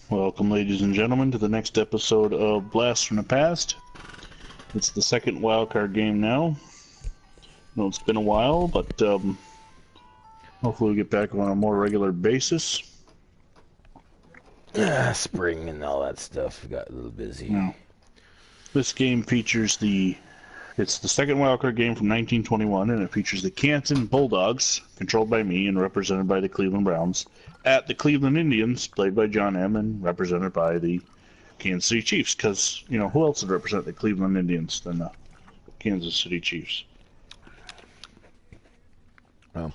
Welcome, ladies and gentlemen, to the next episode of Blast from the Past. It's the second wildcard game now. I know it's been a while, but hopefully we'll get back on a more regular basis. Spring and all that stuff. We got a little busy. Now, this game features it's the second wildcard game from 1921, and it features the Caton Bulldogs, controlled by me and represented by the Cleveland Browns, at the Cleveland Indians, played by John M., and represented by the Kansas City Chiefs, because, you know, who else would represent the Cleveland Indians than the Kansas City Chiefs? Well,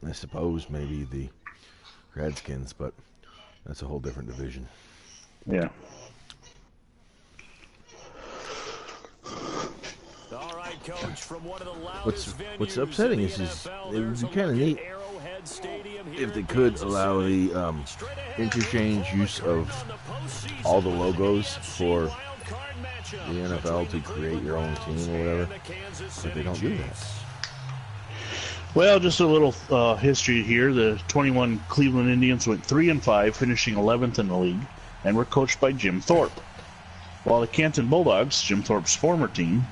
I suppose maybe the Redskins, but that's a whole different division. Yeah. What's upsetting is it would be kind of neat if they could allow the interchange use of all the logos for the NFL to create your own team or whatever, but they don't do that. Well, just a little history here. The 21 Cleveland Indians went 3-5, finishing 11th in the league, and were coached by Jim Thorpe. While the Caton Bulldogs, Jim Thorpe's former team,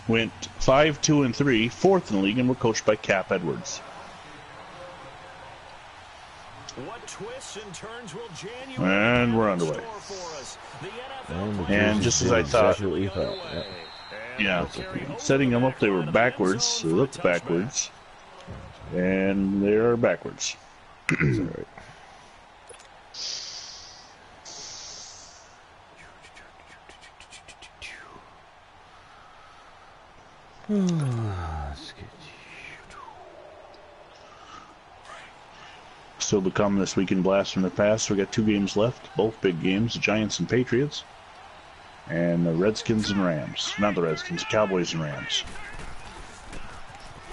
went 5-2-3, fourth in the league, and were coached by Cap Edwards. What twists and turns will and we're underway. And just as I thought, yeah, setting them up, they were backwards. They looked backwards, and they are backwards. All right. Still to come this week in Blast from the Past. We got 2 games left, both big games: the Giants and Patriots, and the Redskins and Rams. Not the Redskins, Cowboys and Rams.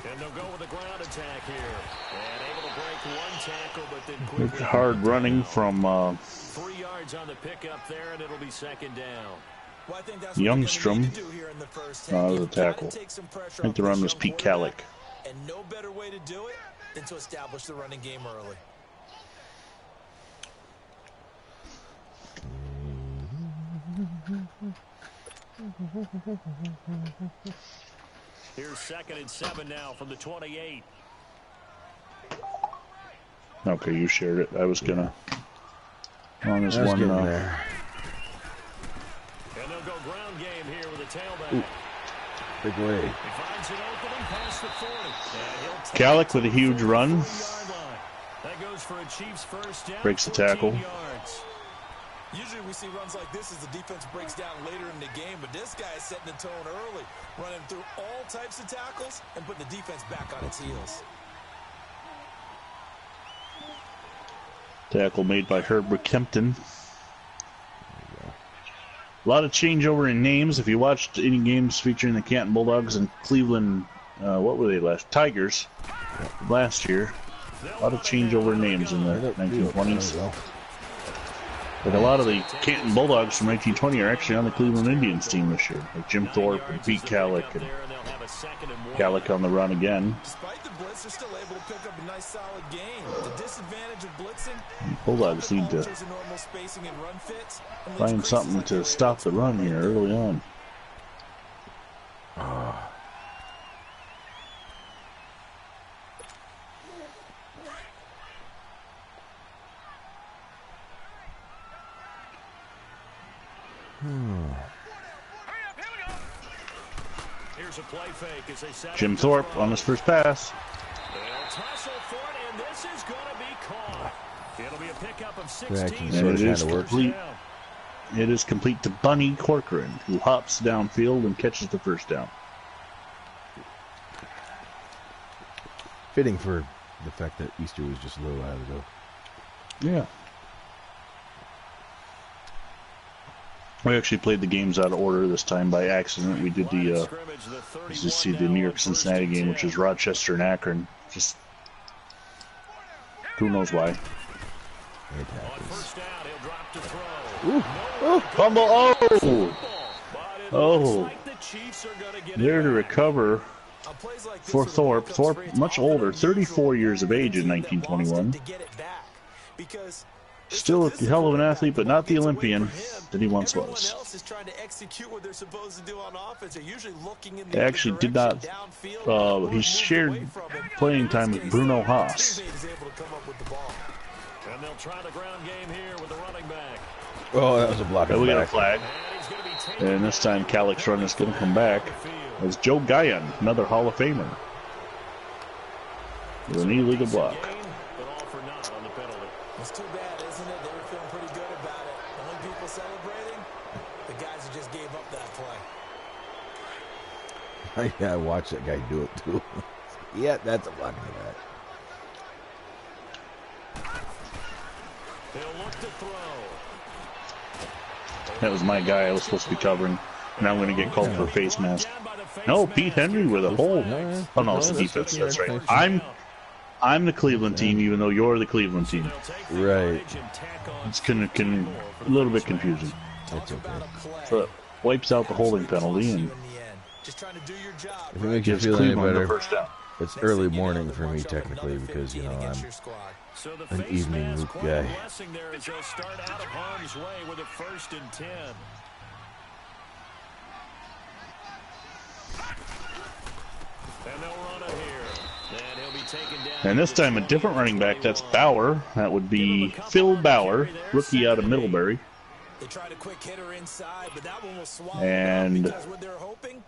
And they'll go with a ground attack here. And able to break one tackle, but then quickly hard running from 3 yards on the pickup there, and it'll be second down. Well, I think that's Youngstrom, the tackle. I think the run was Pete Kallick. And no better way to do it than to establish the running game early. Here's 2nd and 7 now from the 28. Okay, you shared it. I was gonna on this one. There. And they'll go ground game here with a tailback. Big way. He finds an opening past the 40. Kallick with a huge run. That goes for a Chiefs first down. Breaks the tackle. Yards. Usually we see runs like this as the defense breaks down later in the game, but this guy is setting the tone early, running through all types of tackles and putting the defense back on its heels. Tackle made by Herbert Kempton. A lot of changeover in names. If you watched any games featuring the Caton Bulldogs and Cleveland, what were they Tigers last year? A lot of changeover in names in the 1920s. But a lot of the Caton Bulldogs from 1920 are actually on the Cleveland Indians team this year, like Jim Thorpe and Pete Kallick, and Kallick on the run again. Despite the blitz, they're still able to pick up a nice solid gain. The disadvantage of blitzing, Bulldogs need to find something to stop the run here early on. Here's a play fake as they set Jim Thorpe on his first pass. They'll tussle for it, and this is going to be caught. It'll be a pickup of 16. And it is complete. It is complete to Bunny Corcoran, who hops downfield and catches the first down. Fitting for the fact that Easter was just a little while ago. Yeah. We actually played the games out of order this time by accident. We did the, you see the New York Cincinnati game, which is Rochester and Akron. Just, who knows why. Ooh. Oh, fumble. Oh! Oh. There to recover for Thorpe. Thorpe, much older, 34 years of age in 1921. because Still a hell of an athlete, but not the Olympian that he once everyone was. else is trying to execute what they're supposed to do on offense. They're usually looking in They the actually did not. He shared playing time with Bruno Haas. And they'll try the ground game here with the running back. Oh, that was a block. But we got a back. flag. And this time, Calic's run is going to come back as Joe Guyon, another Hall of Famer, with an illegal block. It's too bad, isn't it? They were feeling pretty good about it. The only people celebrating, the guys who just gave up that play. Yeah, I watched that guy do it too. Yeah, that's a block in the back. They'll look to throw. That was my guy I was supposed to be covering. Now I'm going to get called for a face mask. No, Pete Henry with a hole. Oh, no, it's the defense. That's right. I'm the Cleveland team, even though you're the Cleveland team. Right. It's a little bit confusing. That's okay. So it wipes out the holding penalty and Just trying to do your job. If it makes you gives feel any Cleveland the better, first down. it's early morning for me technically because, you know, I'm an evening root guy. There as they'll start out of harm's way with a 1st and 10. And they'll run it here. And he'll be taken down. And this time a different running back. That's Bauer. That would be Phil Bauer, rookie out of Middlebury. They tried a quick hitter inside, but that one will swallow And because what they're hoping,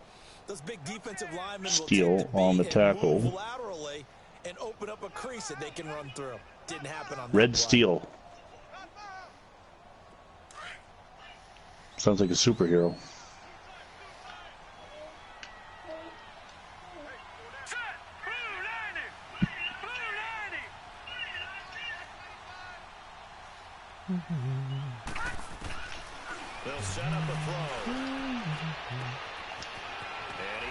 those big defensive linemen will Steele take the on the beat and tackle. move laterally and open up a crease that they can run through. Didn't happen on that Red play. Steele. Sounds like a superhero. They'll set up a throw. And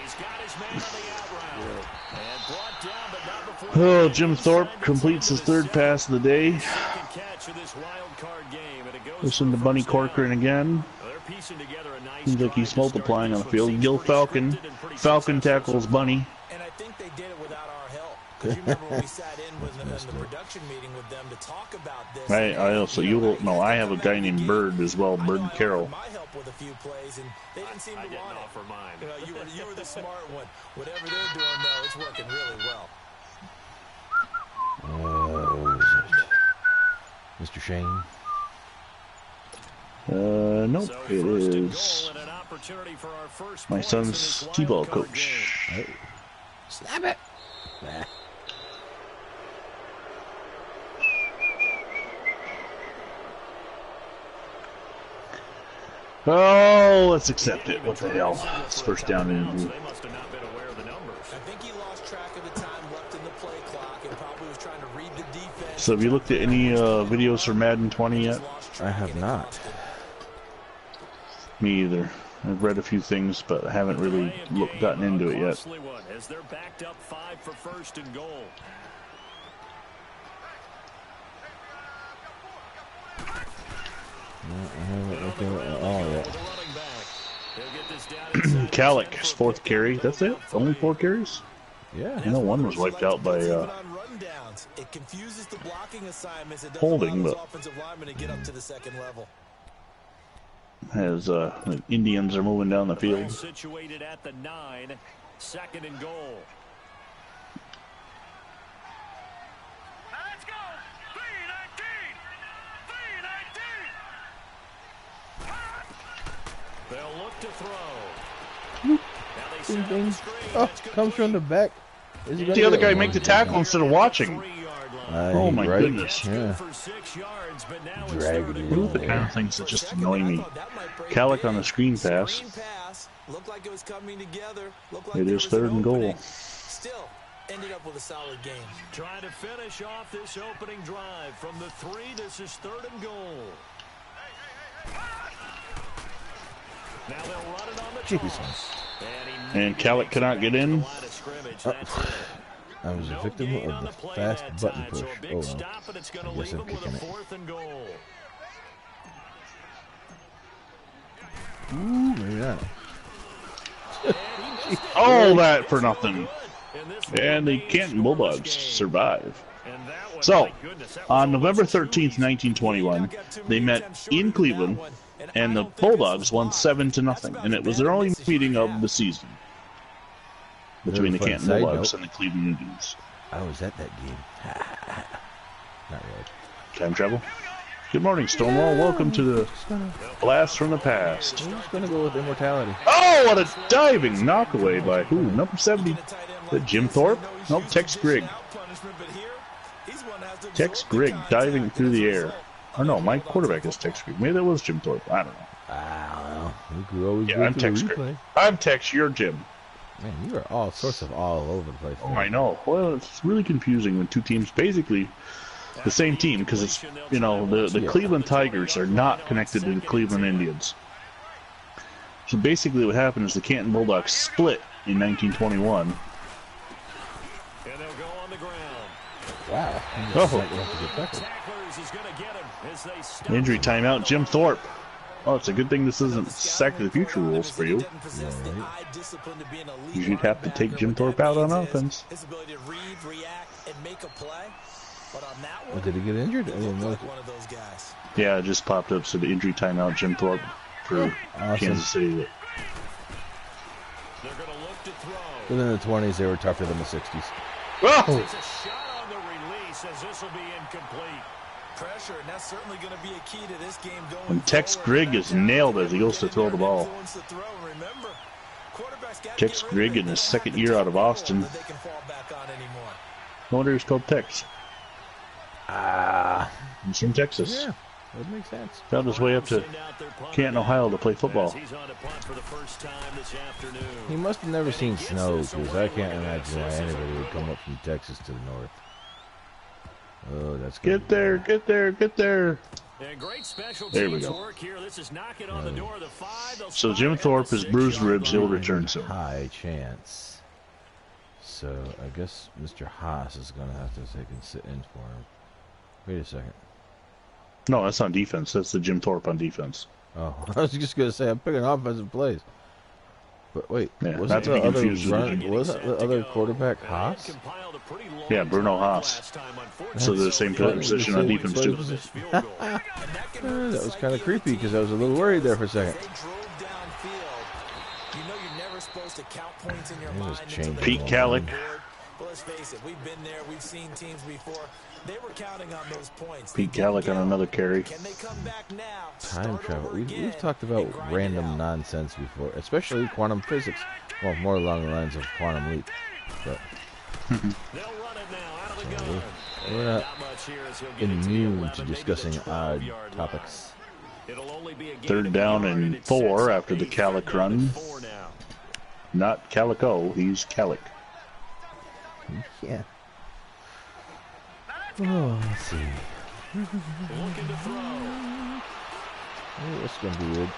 he's got his man on the out route. And brought down, but not before. Oh, Jim Thorpe completes his 3rd pass of the day. Catch of this wild card game, and it goes Listen to Bunny Corcoran again. They're piecing together a nice Seems like he's multiplying on the field. Gil Falcon. Falcon tackles Bunny. And I think they did it without our help. Because you remember when we sat in with them in the production meeting with them to talk about this. I also, you will know, I have a guy named Bird as well, Bird Carroll. My help with a few plays, and they didn't seem to didn't want it. offer mine. You were the smart one. Whatever they're doing, though, it's working really well. What is it? Mr. Shane? Nope, So it first and is goal and an opportunity for our first my points in son's this T-ball wild card coach. game. Hey. Snap it! Nah. Oh, let's accept it. What the hell? It's first down in. They must have not been aware of the numbers. I think he lost track of the time left in the play clock and probably was trying to read the defense. So have you looked at any videos for Madden 20 yet? I have not. Me either. I've read a few things, but I haven't really gotten into it yet. As they're backed up 5 for 1st and goal. No, I haven't looked at it at all yet. Calic, his 4th carry. That's it? Only 4 carries? Yeah. I know one was wiped out by It confuses the blocking assignments. It doesn't holding, allow those but offensive linemen to get up to the second level. as the Indians are moving down the field. Situated at the 9, 2nd and goal. Let's go. 319. They'll look to throw. Ding, ding. Oh, comes from the back. Is he gonna The other get it? guy make the tackle instead of watching. Oh my right. goodness. Yeah. Dragging it Those are the in kind there. of things that just annoy me. Calic on the screen pass. Looked like it was coming together. It is 3rd and goal. Still ended up with a solid game. Trying to finish off this opening drive from the 3. This is 3rd and goal. Now they'll run it on the Jesus. And Calic cannot get in. I was a victim of the fast button push. Oh, well. I guess I'm kicking it. Ooh, maybe not. All that for nothing. And the Caton Bulldogs survive. So, on November 13th, 1921, they met in Cleveland, and the Bulldogs won 7-0, and it was their only meeting of the season between the Caton Bulldogs and the Cleveland Indians. I was at that game. Not really. Time travel? Good morning, Stonewall. Welcome to the Blast from the Past. I'm just going to go with immortality. Oh, what a diving knockaway by who? Number 70. Jim Thorpe? Nope, Tex Grigg. Tex Grigg diving through the air. Or no, my quarterback is Tex Grigg. Maybe that was Jim Thorpe. I don't know. Yeah, I'm Tex Grigg. I'm Tex, you're Jim. Man, you are all sorts of all over the place. Oh, I know. Well, it's really confusing when two teams basically the same team, because it's, you know, the Cleveland Tigers are not connected to the Cleveland Indians. So basically what happened is the Caton Bulldogs split in 1921. And they'll go on the ground. Wow. Injury timeout, Jim Thorpe. Oh, it's a good thing this isn't Sack to the Future rules for you. You should have to take Jim Thorpe out on offense. Oh, did he get injured? I didn't know. Yeah, it just popped up. So the injury timeout, Jim Thorpe for Kansas City. Within the 20s, they were tougher than the 60s. Oh! It's a shot on the release as this will be incomplete. Pressure, and that's certainly going to be a key to this game going When Tex Grigg is nailed as he goes to throw the ball. Tex Grigg in his second year out of Austin. No wonder he's called Tex. He's from Texas. Yeah, that makes sense. Found his way up to Canton, Ohio to play football. He must have never seen snow, because I can't imagine why anybody would come up from Texas to the north. Oh, that's good. Get there, get there, get there. There we go. So Jim Thorpe has bruised ribs. He'll return soon. High chance. So I guess Mr. Haas is going to have to take and sit in for him. Wait a second. No, that's on defense. That's the Jim Thorpe on defense. Oh, I was just going to say I'm picking offensive plays. But wait, yeah, wasn't the other quarterback Haas? Yeah, Bruno Haas. So they're the same position on defense too. That was kind of creepy because I was a little worried there for a second. Pete Kallick. Well, let's face it, we've been there, we've seen teams before. They were counting on those points. Pete Kallick on another carry. Can they come back now? Time travel. We've talked about random nonsense before, especially quantum physics. Well, more along the lines of quantum leap. But we're not immune to discussing odd topics. Third down and 4 after the Kallick run. Not Calico, he's Kallick. Yeah. Oh, let's see. Oh, it's going to be weird.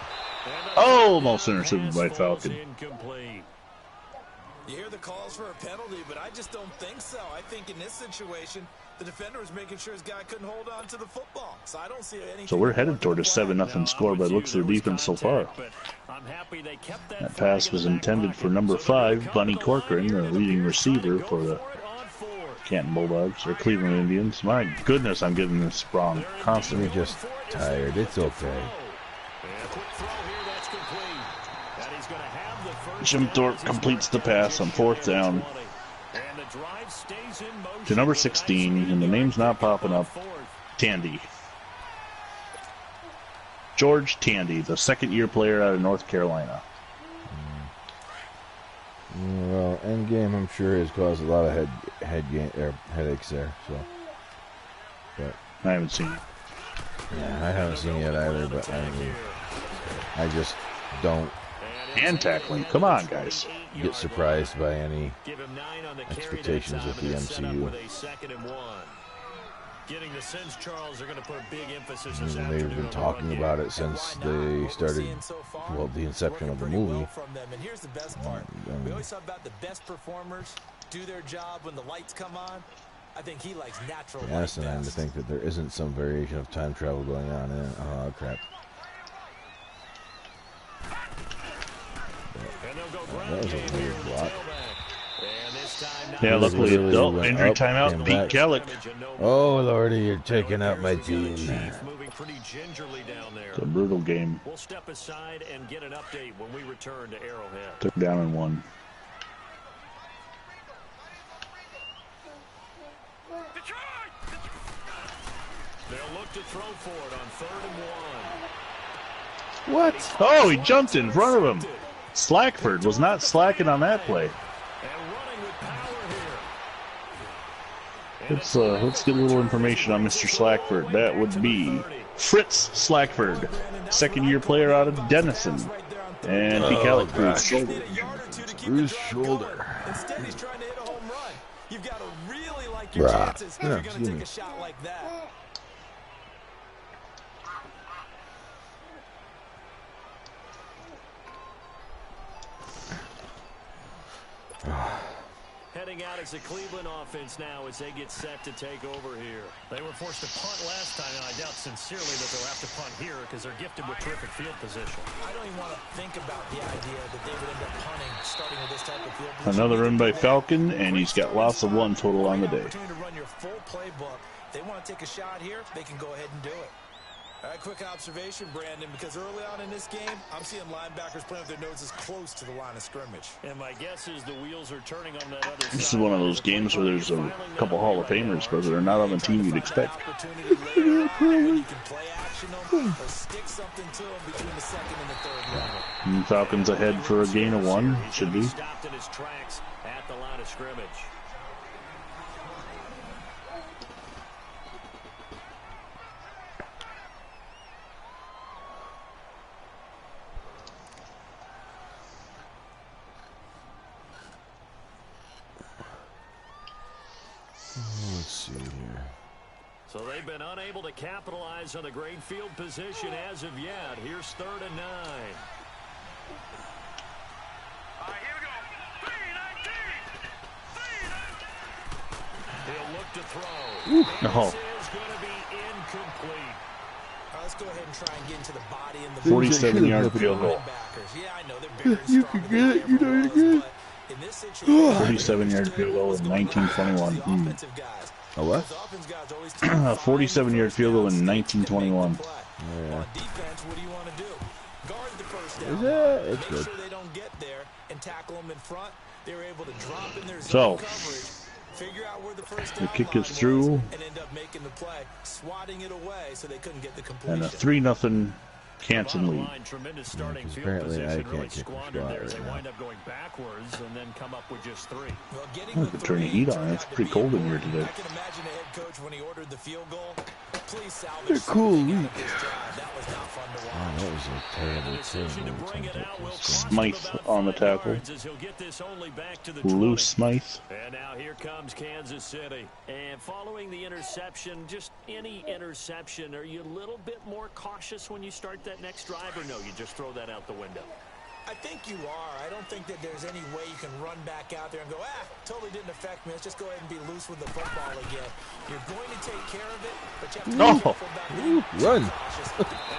Oh, almost intercepted by Falcon. You hear the calls for a penalty, but I just don't think so. I think in this situation, the defender was making sure his guy couldn't hold on to the football. So I don't see anything. So we're headed toward a 7-0 score by the looks of their defense so far. That pass was intended for number 5, Bunny Corcoran, the leading receiver for the Caton Bulldogs or Cleveland Indians. My goodness, I'm getting this wrong constantly. You're just tired. It's okay. Jim Thorpe completes the pass on 4th down to number 16, and the name's not popping up. Tandy. George Tandy, the second-year player out of North Carolina. Well, endgame, I'm sure, has caused a lot of headaches there. So, but I haven't seen it. Yeah, I haven't seen it yet either. But I just don't. Hand tackling, come on, guys. Get surprised by any expectations of the MCU. They've been talking about it since they started, well, the inception of the movie. And here's the best part. We always talk about the best performers do their job when the lights come on. I think he likes natural light best. To think that there isn't some variation of time travel going on. Oh, crap. That was a weird block. Yeah, luckily, injury timeout, Pete Kellick. Oh, Lordy, you're taking out my team. It's a brutal game. We'll step aside and get an update when we return to Arrowhead. Took down and won. They'll look to throw for it on 3rd and 1. What? Oh, he jumped in front of him. Slackford was not slacking on that play. Let's get a little information on Mr. Slackford. That would be Fritz Slackford, second-year player out of Denison. And Pete Kellick bruised shoulder. Bruised shoulder. Instead, he's trying to hit a home run. You've got to really like your chances if you're going to take a shot like that. Heading out as the Cleveland offense now as they get set to take over here. They were forced to punt last time, and I doubt sincerely that they'll have to punt here because they're gifted with terrific field position. I don't even want to think about the idea that they would end up punting starting with this type of field position. Another run by Falcon, and he's got loss of 1 total on the day. To run your full playbook. They want to take a shot here, they can go ahead and do it. All right, quick observation, Brandon, because early on in this game, I'm seeing linebackers playing with their noses close to the line of scrimmage. And my guess is the wheels are turning on that other side. This is one of those games where there's a couple Hall of Famers, but they're not on the team you'd expect. You can play action them or stick something to them between the second and the third level. And Falcons ahead for a gain of 1, should be. Stopped in his tracks at the line of scrimmage. Let's see here. So they've been unable to capitalize on a great field position as of yet. Here's 3rd and 9. Here we go. 3-19. He'll look to throw. No. This is going to be incomplete. Let's go ahead and try and get into the body and the 47-yard field goal. Yeah, I know they're bigger. You can get it. You know you can. In this situation, 47-yard field goal in 1921. A what? 47-yard field goal in 1921. Yeah. On defense, what do you want to do? Guard the first down. Is that? It's Make good. sure they don't get there and tackle them in front. They were able to drop in their So, zone coverage, figure out where the first the down kick line is through. was, and end up making the play, swatting it away so they couldn't get the completion. And a 3-0 Canton lead. Tremendous starting field apparently I position, can't really kick a squandered shot there. right They now. wind up going backwards and then come up with just 3. Well, getting I the could turn the three heat on. turned It's out to pretty be cold in here important. today. I can imagine the head coach when he ordered the field goal. Please salvage They're cool something out week. of this drive. That was not fun to watch. Oh, that was a terrible, Decision to terrible bring it attempt out at will this cost game. him Smythe about on the 5 tackle. yards as he'll get this only back to the Lou 20. Smythe. And now here comes Kansas City. And following the interception, just any interception, are you a little bit more cautious when you start that next drive, or no, you just throw that out the window? I think you are. I don't think that there's any way you can run back out there and go, totally didn't affect me. Let's just go ahead and be loose with the football again. You're going to take care of it, but you have to No. be careful about being Run. cautious.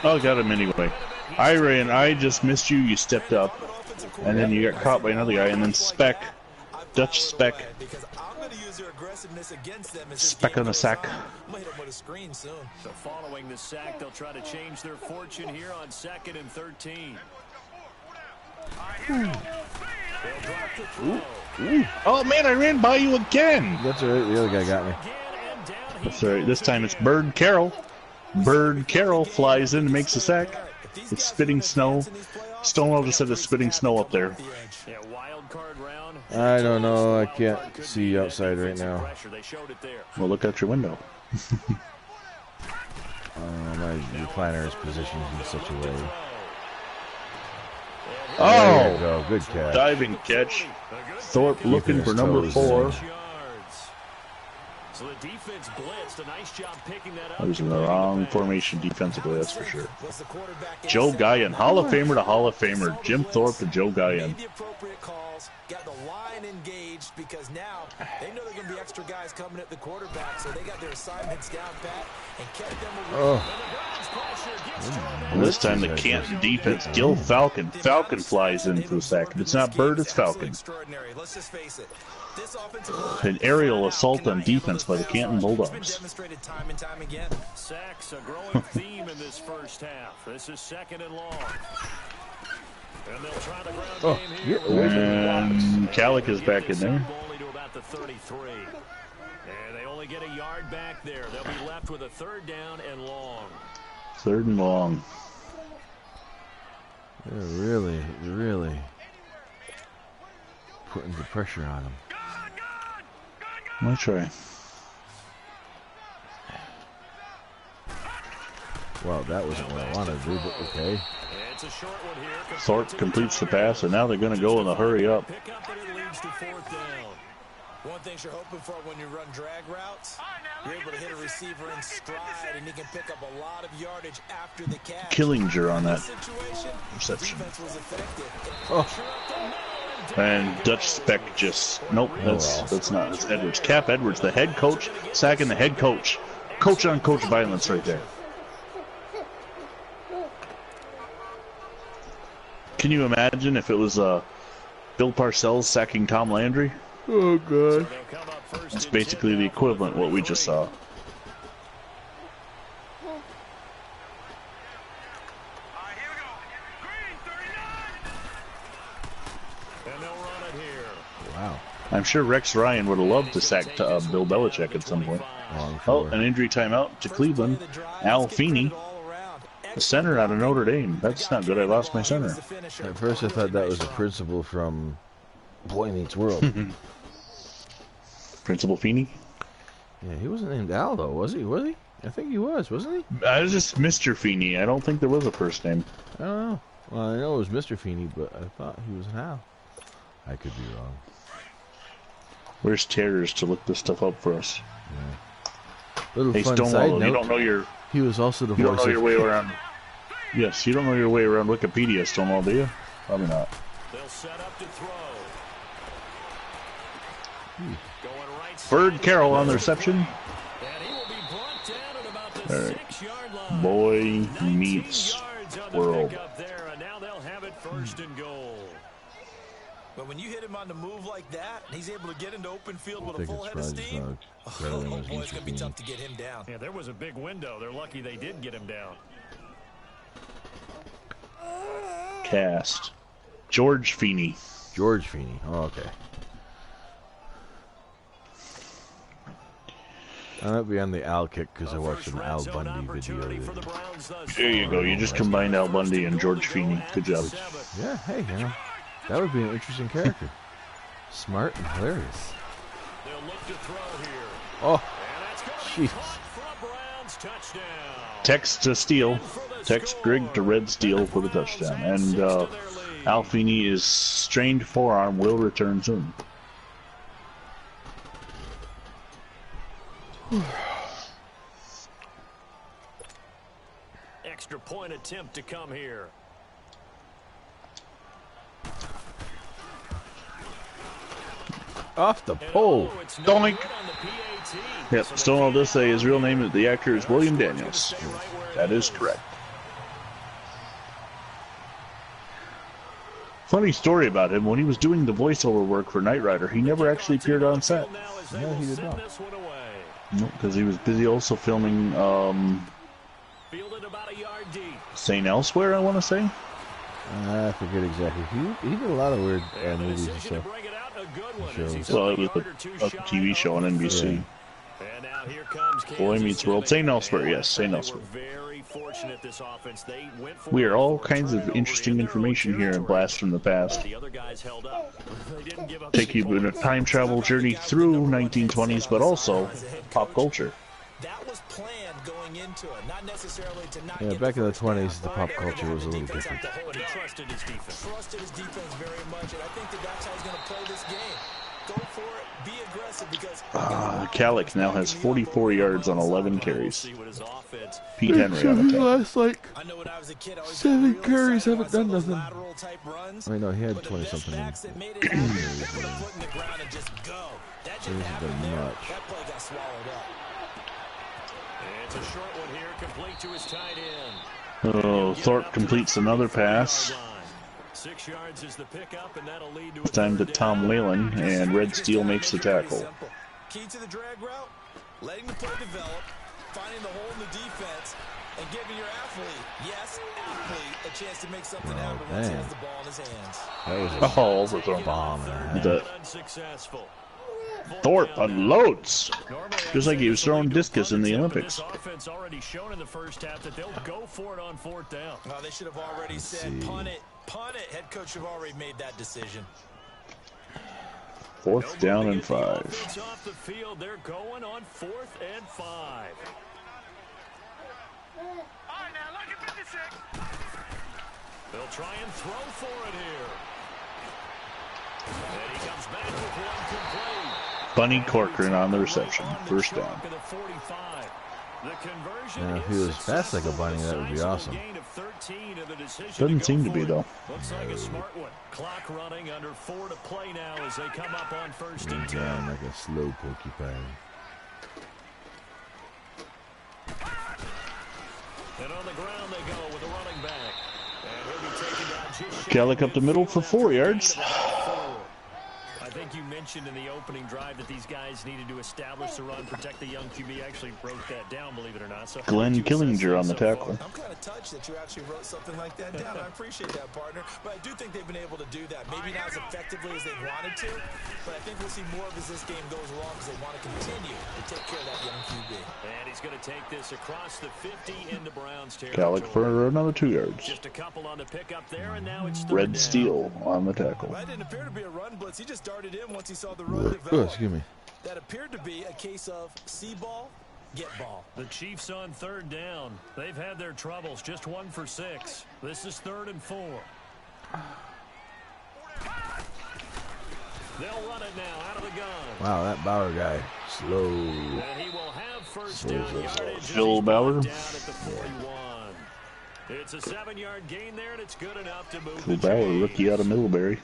Oh, got him anyway. I ran. I just missed you. You stepped up. And then you got caught by another guy. And then Speck. Dutch Speck. Because I'm going to use their aggressiveness against them as this Speck game on the goes sack. on. I'm going to hit them with a screen soon. So following the sack, they'll try to change their fortune here on 2nd and 13. They'll drop the throw. Oh, man, I ran by you again. That's all right. The other guy got me. Again, and down he That's all right. This time it's Bird Carroll. Bird Carroll flies in and makes the sack. It's spitting snow. Stonewall just said it's spitting snow up there. Yeah, wild card round. I don't know. I can't see outside right now. Pressure. They showed it there. Well, look out your window. My recliner is positioned in such a way. There you Oh, go. Good catch. diving catch. Thorpe Keeping looking his for number toes 4. Yards. So the defense blitzed. A nice job picking that up. I was in the wrong formation defensively, that's for sure. Was the quarterback Joe inside? Guyon, Hall of Famer to Hall of Famer. Jim Thorpe to Joe Guyon. Made the appropriate calls, got the line engaged because now they know they're going to be extra guys coming at the quarterback, so they got their assignments down pat and kept them away. And this time the Canton defense, Gil Falcon. Falcon flies in for the sack. If it's not Bird, it's Falcon. Extraordinary. Let's just face it. This offensive line An aerial assault on defense by the Caton Bulldogs. demonstrated time and time again. Sacks, a growing theme in this first half. This is 2nd and long. And they'll try the ground game here. And Calic is back in there. Only to about the 33. And they only get a yard back there. They'll be left with a 3rd down and long. 3rd and long. They're really putting the pressure on him. I'll try. Well, that wasn't what I wanted to do, but okay. It's a short one here. Thorpe completes the pass, and now they're going to go in a hurry up. Pick up, and it leads to 4th down. One thing you're hoping for when you run drag routes, you're able to hit a receiver in stride, and he can pick up a lot of yardage after the catch. Killinger on that Situation, reception. defense was effective. Oh, And Dutch Speck just nope. That's not. It's Edwards. Cap Edwards, the head coach, sacking the head coach. Coach on coach violence right there. Can you imagine if it was Bill Parcells sacking Tom Landry? oh God. It's basically the equivalent of what we just saw. Here we go. Green, 39. And they'll run it here. Wow. I'm sure Rex Ryan would have loved to sack Bill Belichick at some point. Oh, an injury timeout to Cleveland. Al Feeney, the center out of Notre Dame. That's not good. I lost my center. At first I thought that was a principal from Boy Meets World. Principal Feeney? Yeah, he wasn't named Al though, was he? Was he? I think he was, wasn't he? I was just Mr. Feeney. I don't think there was a first name. I don't know. Well, I know it was Mr. Feeney, but I thought he was an Al. I could be wrong. Where's Terrors to look this stuff up for us? Little Hey, fun Stonewall, side you note, don't know your he was also the you don't voice know of your way around. Yes, you don't know your way around Wikipedia, Stonewall, do you? Probably not. They'll set up to throw. Going right Bird Carroll on the reception. and he will be brought down at about the All right. 6-yard line. Boy 19 meets yards on the world. pickup there, and now they'll have it 1st and goal. But when you hit him on the move like that, and he's able to get into open field I with a think full it's head of Rogers steam, now. Better than oh was boy, it's Mr. going to be Feeney. tough to get him down. Yeah, there was a big window. They're lucky they did get him down. Cast. George Feeney. George Feeney. Oh, okay. I might be on the Al kick because I watched an Al Bundy video. There you go. You just combined Al Bundy and George Feeney. Good job. Yeah, hey, you know, that would be an interesting character. Smart and hilarious. They'll look to throw here. Oh, And that's going to jeez. be caught for a Browns touchdown. Text to Steele. Text Greg to Red Steele for the touchdown. And Al Feeney is strained forearm, will return soon. Extra point attempt to come here. Off the pole. Oh, it's no Doink. good on the PAT. Yep, Stonewall does say his real name, the actor is William Daniels. That is correct. Funny story about him, when he was doing the voiceover work for Knight Rider, he never actually appeared on set. No, he did not. Because he was busy also filming Fielded about a yard deep. St. Elsewhere, I want to say. I forget exactly. He did a lot of weird movies and Decision to stuff. bring it out, a good one. Shows. As he's Well, a it was yard or two a shy TV show on NBC. Yeah. And now here comes Boy Kansas Meets World. City. St. Elsewhere, yes, St. They Elsewhere. were very fortunate, this offense. They went for We are all it. kinds of interesting information here in Blast from the Past. The other guys held up. They didn't give up Take you on a time travel journey through 1920s, but also pop culture. That was planned going into it, not necessarily to not Yeah, get back in the first down, 20s, the but pop he culture had was a the little defense different. have to hold But he it. trusted his defense. Trusted his defense very much, and I think that's how he's going to play this game. Go for it, be aggressive, because Calic now has 44 yards on 11 carries. See what his offense. Pete Henry on the top. Last like I know when I was a kid, I always 7 got real carries, excited haven't about done some of those nothing. lateral type runs, I know he had but the 20 best something. backs that made it happen just put a foot in the ground and just go. That didn't This has happen been there. much. That play got swallowed up. It's a short one here, complete to his tight end. Oh, Thorpe completes another pass. 6 yards is the pickup, and that'll lead to It's time to Tom Whalen, and Red Steel makes the tackle. Key to the drag route, letting the play develop, finding the hole in the defense, and giving your athlete, yes, athlete, a chance to make something happen once he has the ball in his hands. That was overthrown. a bomb. Unsuccessful. Thorpe unloads, just like he was throwing discus in the Olympics. This offense already shown in the first half that they'll go for it on 4th down. Well, they should have already said, punt it, punt it. Head coach have already made that decision. 4th down and 5. Offense off the field, they're going on 4th and 5. All right, now look at 56. They'll try and throw for it here. And he comes back with one complete. Bunny Corcoran on the reception. 1st down. Now, if he was fast like a bunny, that would be awesome. Doesn't seem to be, though. Looks like a smart one. Clock running under 4 to play now as they come up on 1st and 10. Down like a slow porcupine. And on the ground they go with a running back. And he'll be taken down just Gallic up the middle for 4 yards. I think you mentioned in the opening drive that these guys needed to establish the run, protect the young QB. Actually wrote that down, believe it or not. So Glenn Killinger on the tackle. I'm kind of touched that you actually wrote something like that down. I appreciate that, partner. But I do think they've been able to do that. Maybe not as effectively as they wanted to, but I think we'll see more of as this game goes along because they want to continue to take care of that young QB. And he's going to take this across the 50 into Browns territory. Gallic for another 2 yards. Just a couple on the pickup there, and now it's 3rd Red down. Steel on the tackle. That didn't appear to be a run blitz. He just darted in once he saw the run develop. Oh, excuse me. That appeared to be a case of see ball, get ball. The Chiefs on 3rd down. They've had their troubles. Just 1 for 6. This is 3rd and 4. They'll run it now out of the gun. Wow, that Bauer guy. Slow. And he will have 1st down yardage. Phil Bauer. Down at the 41. It's a 7-yard gain there, and it's good enough to move Phil the Bauer, chains. rookie out of Middlebury.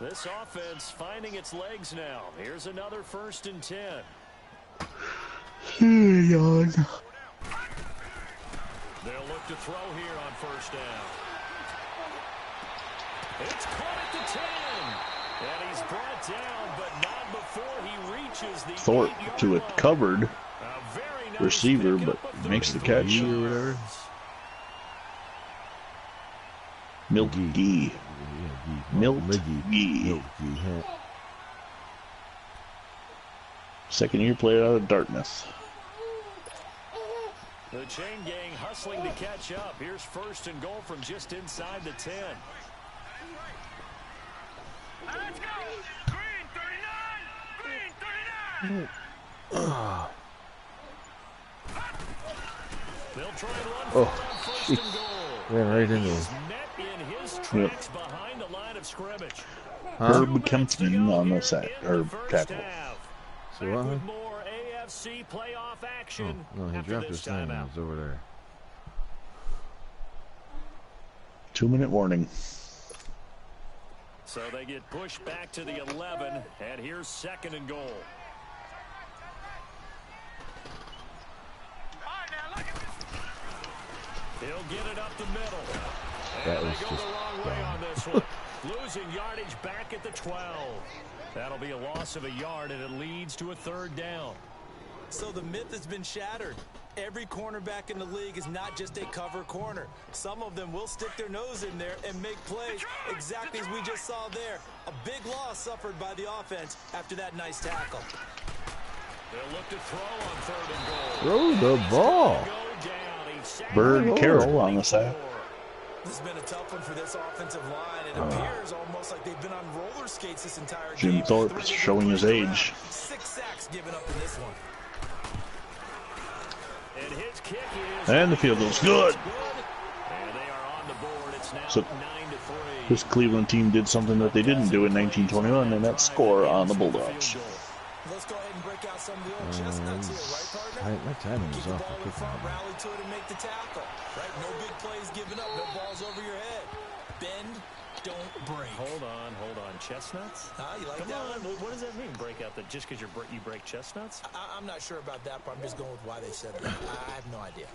This offense finding its legs now. Here's another 1st and 10. Yawn. They'll look to throw here on 1st down. It's caught at the 10. And he's brought down, but not before he reaches the Thorpe 8-yard to a line. covered A very nice receiver, pickup but of makes the 34 catch. Or whatever. yards. Milky. Milky. Second-year player out of Dartmouth. The chain gang hustling to catch up. Here's 1st and goal from just inside the 10. Let's go. Green 39. Green 39. They'll try and run for it on 1st and goal. Ran right into He's him. met in his tracks behind the line of scrimmage. Herb Kempton on the sack or tackle. So what? With more AFC playoff action. Oh, no, he after dropped this his thing. timeout. It's over there. 2-minute warning. So they get pushed back to the 11, and here's 2nd and goal. All right, now look at this. He'll get it up the middle. That And was they go just the wrong way on this one. Losing yardage back at the 12. That'll be a loss of a yard, and it leads to a 3rd down. So the myth has been shattered. Every cornerback in the league is not just a cover corner. Some of them will stick their nose in there and make plays exactly as we just saw there. A big loss suffered by the offense after that nice tackle. They'll look to throw on 3rd and goal. Throw the ball. Go down. He's sacked Bird by Carroll on the sack. This has been a tough one for this offensive line. It appears almost like they've been on roller skates this entire Jim game. Thorpe is showing his age. 6 sacks given up in this one. And his kick is And the field goes good. And they are on the board. It's now So 9-3. this Cleveland team did something that they didn't do in 1921, and that's score on the Bulldogs. Let's go ahead and break out some of the old chestnuts here, right, partner? My timing Keep is the off. ball in front, rally to it, and make the tackle. Right? No big plays given up, no balls over your head. Bend, don't break. Hold on. Chestnuts? You like Come that on. one? What does that mean? Break out that just because you break chestnuts? I'm not sure about that, but I'm just going with why they said that. I have no idea.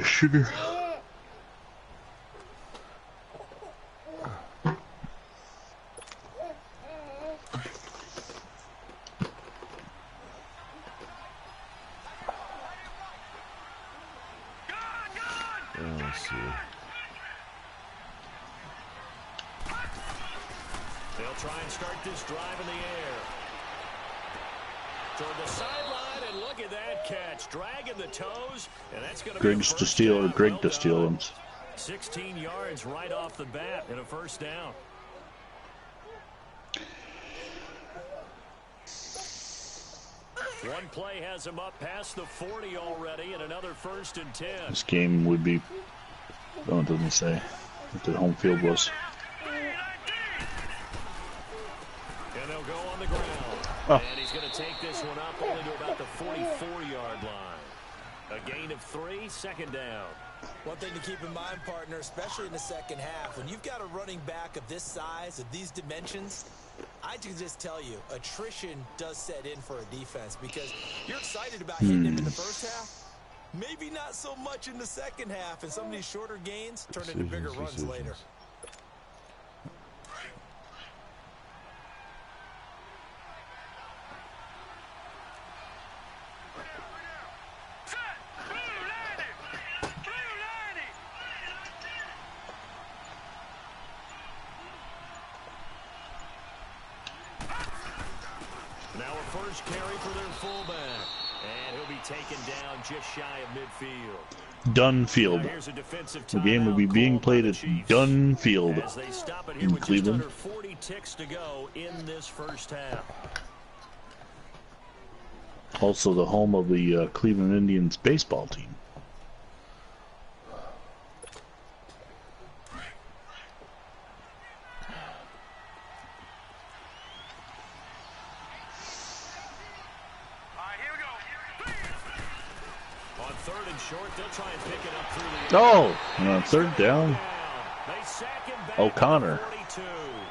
Sugar. Let's see. They'll try and start this drive in the air. Toward the sideline, and look at that catch. Dragging the toes, and that's going to be Griggs to steal, or Greg to steal him. 16 yards right off the bat and a first down. One play has him up past the 40 already, and another 1st and 10. This game would be, oh, it doesn't say what the home field was. And they'll go on the ground. Oh. And he's going to take this one up only to about the 44-yard line. A gain of 3, 2nd down. One thing to keep in mind, partner, especially in the second half, when you've got a running back of this size, of these dimensions, I can just tell you, attrition does set in for a defense because you're excited about hitting him in the first half. Maybe not so much in the second half, and some of these shorter gains turn into bigger runs later. Now a first carry for their fullback. And he'll be taken down just shy of midfield. Dunfield. The game will be being played at Dunfield As they stop it here in with Cleveland. just under 40 ticks to go in this first half. Also the home of the Cleveland Indians baseball team. Oh, and on 3rd down, O'Connor.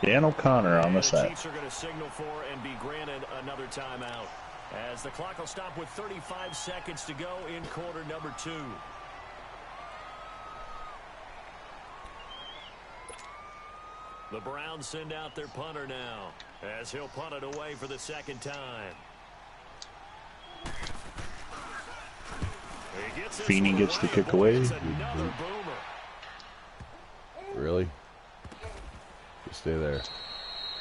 Dan O'Connor on the sack. Chiefs are going to signal for and be granted another timeout as the clock will stop with 35 seconds to go in quarter number 2. The Browns send out their punter now as he'll punt it away for the 2nd time. Feeney gets the kick away. Really? Just stay there.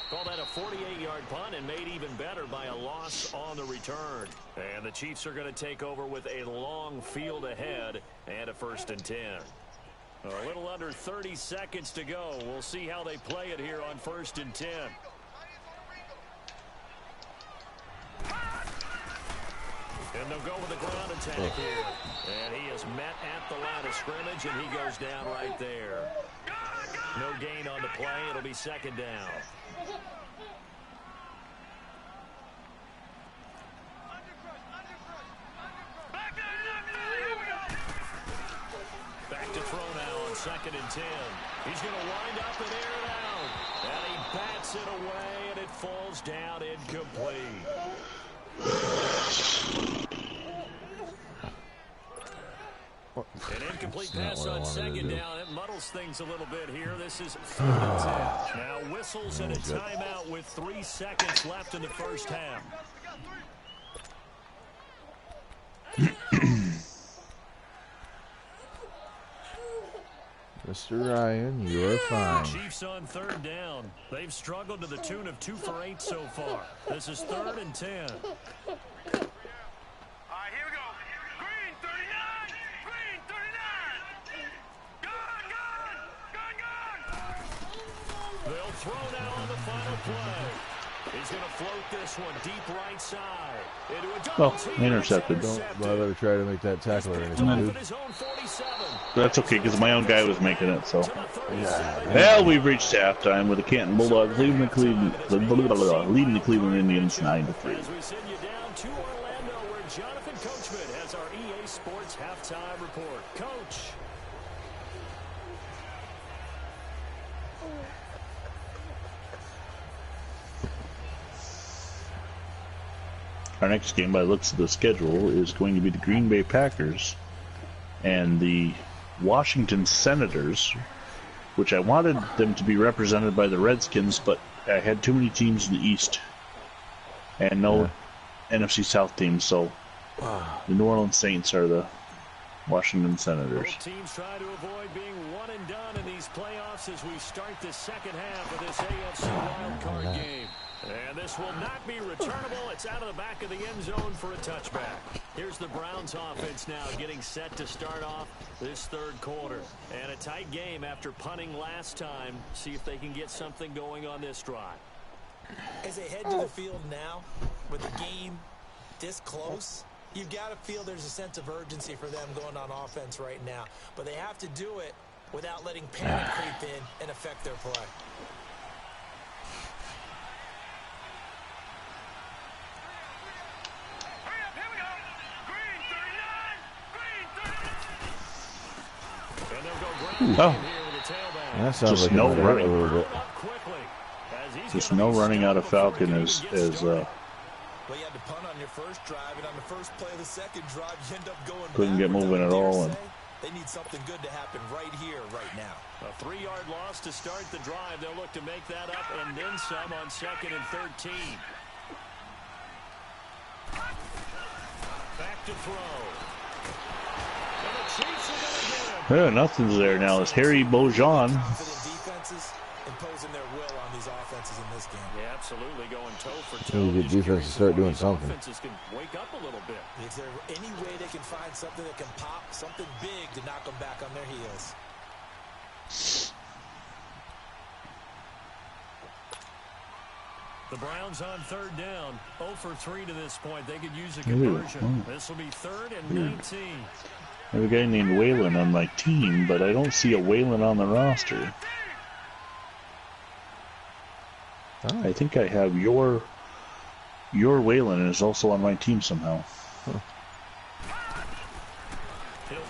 Call that a 48-yard punt and made even better by a loss on the return. And the Chiefs are going to take over with a long field ahead and a 1st and 10. A little under 30 seconds to go. We'll see how they play it here on 1st and 10. And they'll go with the ground attack here. And he is met at the line of scrimmage, and he goes down right there. No gain on the play. It'll be 2nd down. Back to throw now on 2nd and 10. He's going to wind up and air it out. And he bats it away, and it falls down incomplete. An incomplete pass on 2nd down. It muddles things a little bit here. This is 3rd and 10. Now whistles and a timeout with 3 seconds left in the first half. Mr. Ryan, you're fine. Chiefs on 3rd down. They've struggled to the tune of 2 for 8 so far. This is 3rd and 10. They'll throw now on the final play. He's going to float this one deep right side. Into a Well, double team. intercepted. Don't bother to try to make that tackle or anything, dude. That's okay, because my own guy was making it, so. Well, we've reached halftime with the Caton Bulldogs leading the Cleveland Indians 9-3. As we send you down to Orlando, where Jonathan Coachman has our EA Sports halftime report. Coach. Our next game, by the looks of the schedule, is going to be the Green Bay Packers and the Washington Senators, which I wanted them to be represented by the Redskins, but I had too many teams in the East and no NFC South teams, so the New Orleans Saints are the Washington Senators. Both teams try to avoid being one and done in these playoffs as we start the second half of this AFC Wildcard game. And this will not be returnable. It's out of the back of the end zone for a touchback. Here's the Browns offense now getting set to start off this third quarter. And a tight game after punting last time. See if they can get something going on this drive. As they head to the field now, with the game this close, you've got to feel there's a sense of urgency for them going on offense right now. But they have to do it without letting panic creep in and affect their play. Oh, That sounds just like no it might hurt running. a little bit. Just no running out of Falcon as Well, you had to punt on your first drive, and on the first play of the second drive, you end up going couldn't get backwards. moving at all. And They need something good to happen right here, right now. A 3-yard loss to start the drive. They'll look to make that up and then some on 2nd and 13. Back to throw. And the Chiefs are going to get him. yeah, nothing's there now. It's Harry Bojan. Confident defenses imposing their will on these offenses in this game. Yeah, absolutely going toe for toe. Need to get defense to start doing something. Offenses can wake up a little bit. Is there any way they can find something that can pop, something big to knock them back on their heels? The Browns on 3rd down, 0 for 3 to this point. They could use a conversion. This will be 3rd and 19. I have a guy named Waylon on my team, but I don't see a Waylon on the roster. I think I have your Waylon is also on my team somehow. He'll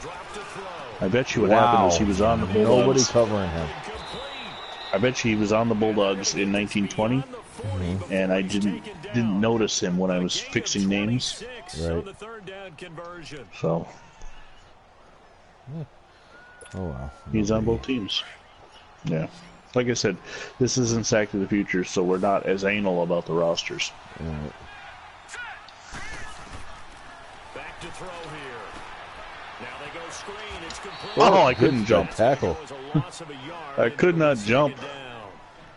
drop to throw. I bet you what happened was he was on the Nobody Bulldogs. covering him. I bet you he was on the Bulldogs in 1920, and I didn't notice him when I was fixing names. Right. So Oh, wow. he's on both teams. Yeah. Like I said, this isn't Sack to the Future, so we're not as anal about the rosters. Right. Back to throw here. Now they go screen. It's complete. Oh, I Good couldn't jump. tackle. I could not jump.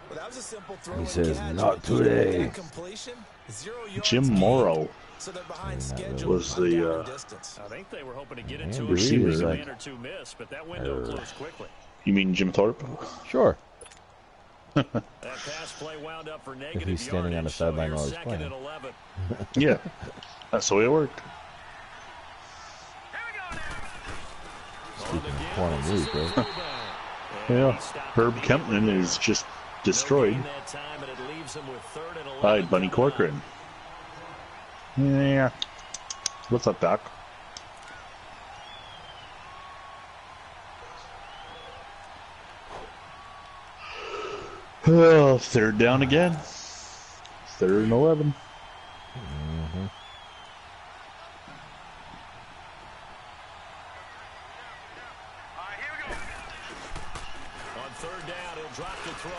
Well, that was a simple throw He and says, catch. "Not today." Completion, 0 yards Jim gained. Morrow So they're behind schedule was on down the and distance. I think they were hoping to get Man, into the a receiver is like- man or two miss, but that window closed quickly. you mean Jim Thorpe? Sure. That pass play wound up for negative he's standing on the yardage, so sideline you're while he's 2nd playing. and 11. Yeah, that's the way it worked. On the Speaking of corner gamble, move, this is right? And Yeah, he stopped Herb the Kempman game. is just No destroyed gain that time, and it leaves him with 3rd and 11 by Bunny coming up. Corcoran. Yeah. What's up, Doc? Oh, 3rd down again. 3rd and 11. On 3rd down, he'll drop to throw.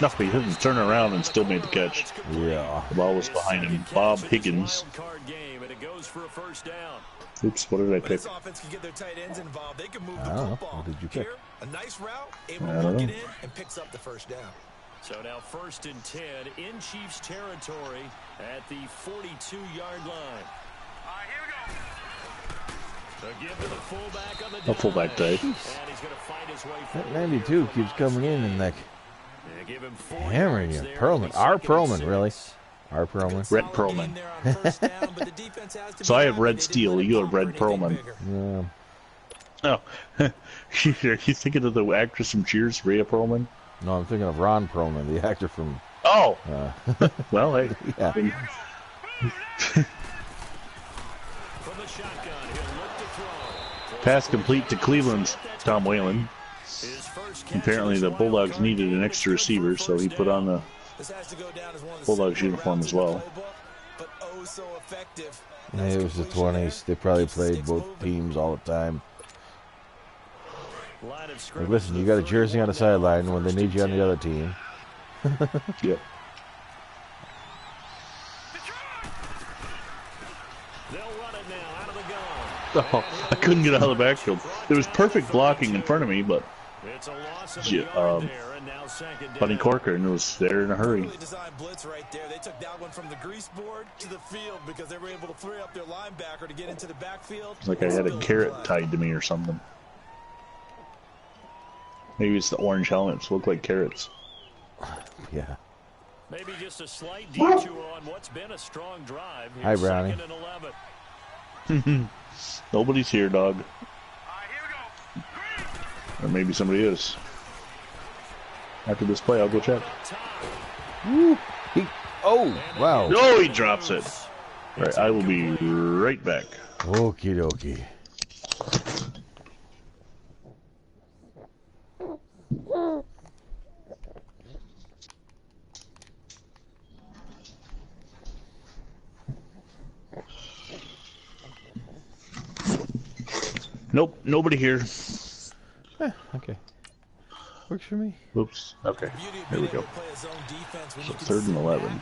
No, he didn't turn around and still made the catch. Yeah. The ball was behind him. Bob Higgins. Wildcard game, and it goes for a 1st down. Oops, what did I When pick? this offense can get their tight ends involved, they can move the I don't know. football. What did you pick? Here, a nice route, able I to don't work it know. in and picks up the 1st down. So now 1st and 10 in Chiefs territory at the 42-yard line. So give to the fullback on the A fullback dive. day. And he's going to find his way That forward 92 here from keeps coming in and like, Give him 4 Hammering you. yards there. Perlman. Our Perlman, really? Our Perlman. Red Perlman. So I have Red Steel. You have Red Perlman. Yeah. Oh, are you thinking of the actress from Cheers, Rhea Perlman? No, I'm thinking of Ron Perlman, the actor from... Oh! Well, hey. Yeah. From the shotgun, he'll look to throw. Pass complete to Cleveland's Tom Whalen. His first catch Apparently the Bulldogs needed an extra receiver, so he put on the Bulldogs uniform as well. Yeah, it was the 20s. They probably played both teams all the time. Like, listen, you got a jersey on the sideline when they need you on the other team. Yep. Oh, I couldn't get out of the backfield. There was perfect blocking in front of me, but Bunny Corker and it was there in a hurry. Blitz right there. They took that one from the grease board to the field because they were able to free up their linebacker to get into the backfield. It's like I had a carrot tied to me or something. Maybe it's the orange helmets look like carrots. Yeah. Maybe just a slight detour on what's been a strong drive. Hi, Brownie. Nobody's here, dog. Or maybe somebody is. After this play, I'll go check. Woo. Oh, wow. Oh, he drops it. All right, I will be right back. Okie dokie. Nope, nobody here. Okay. Works for me. Oops. Okay. There we go. So 3rd and 11.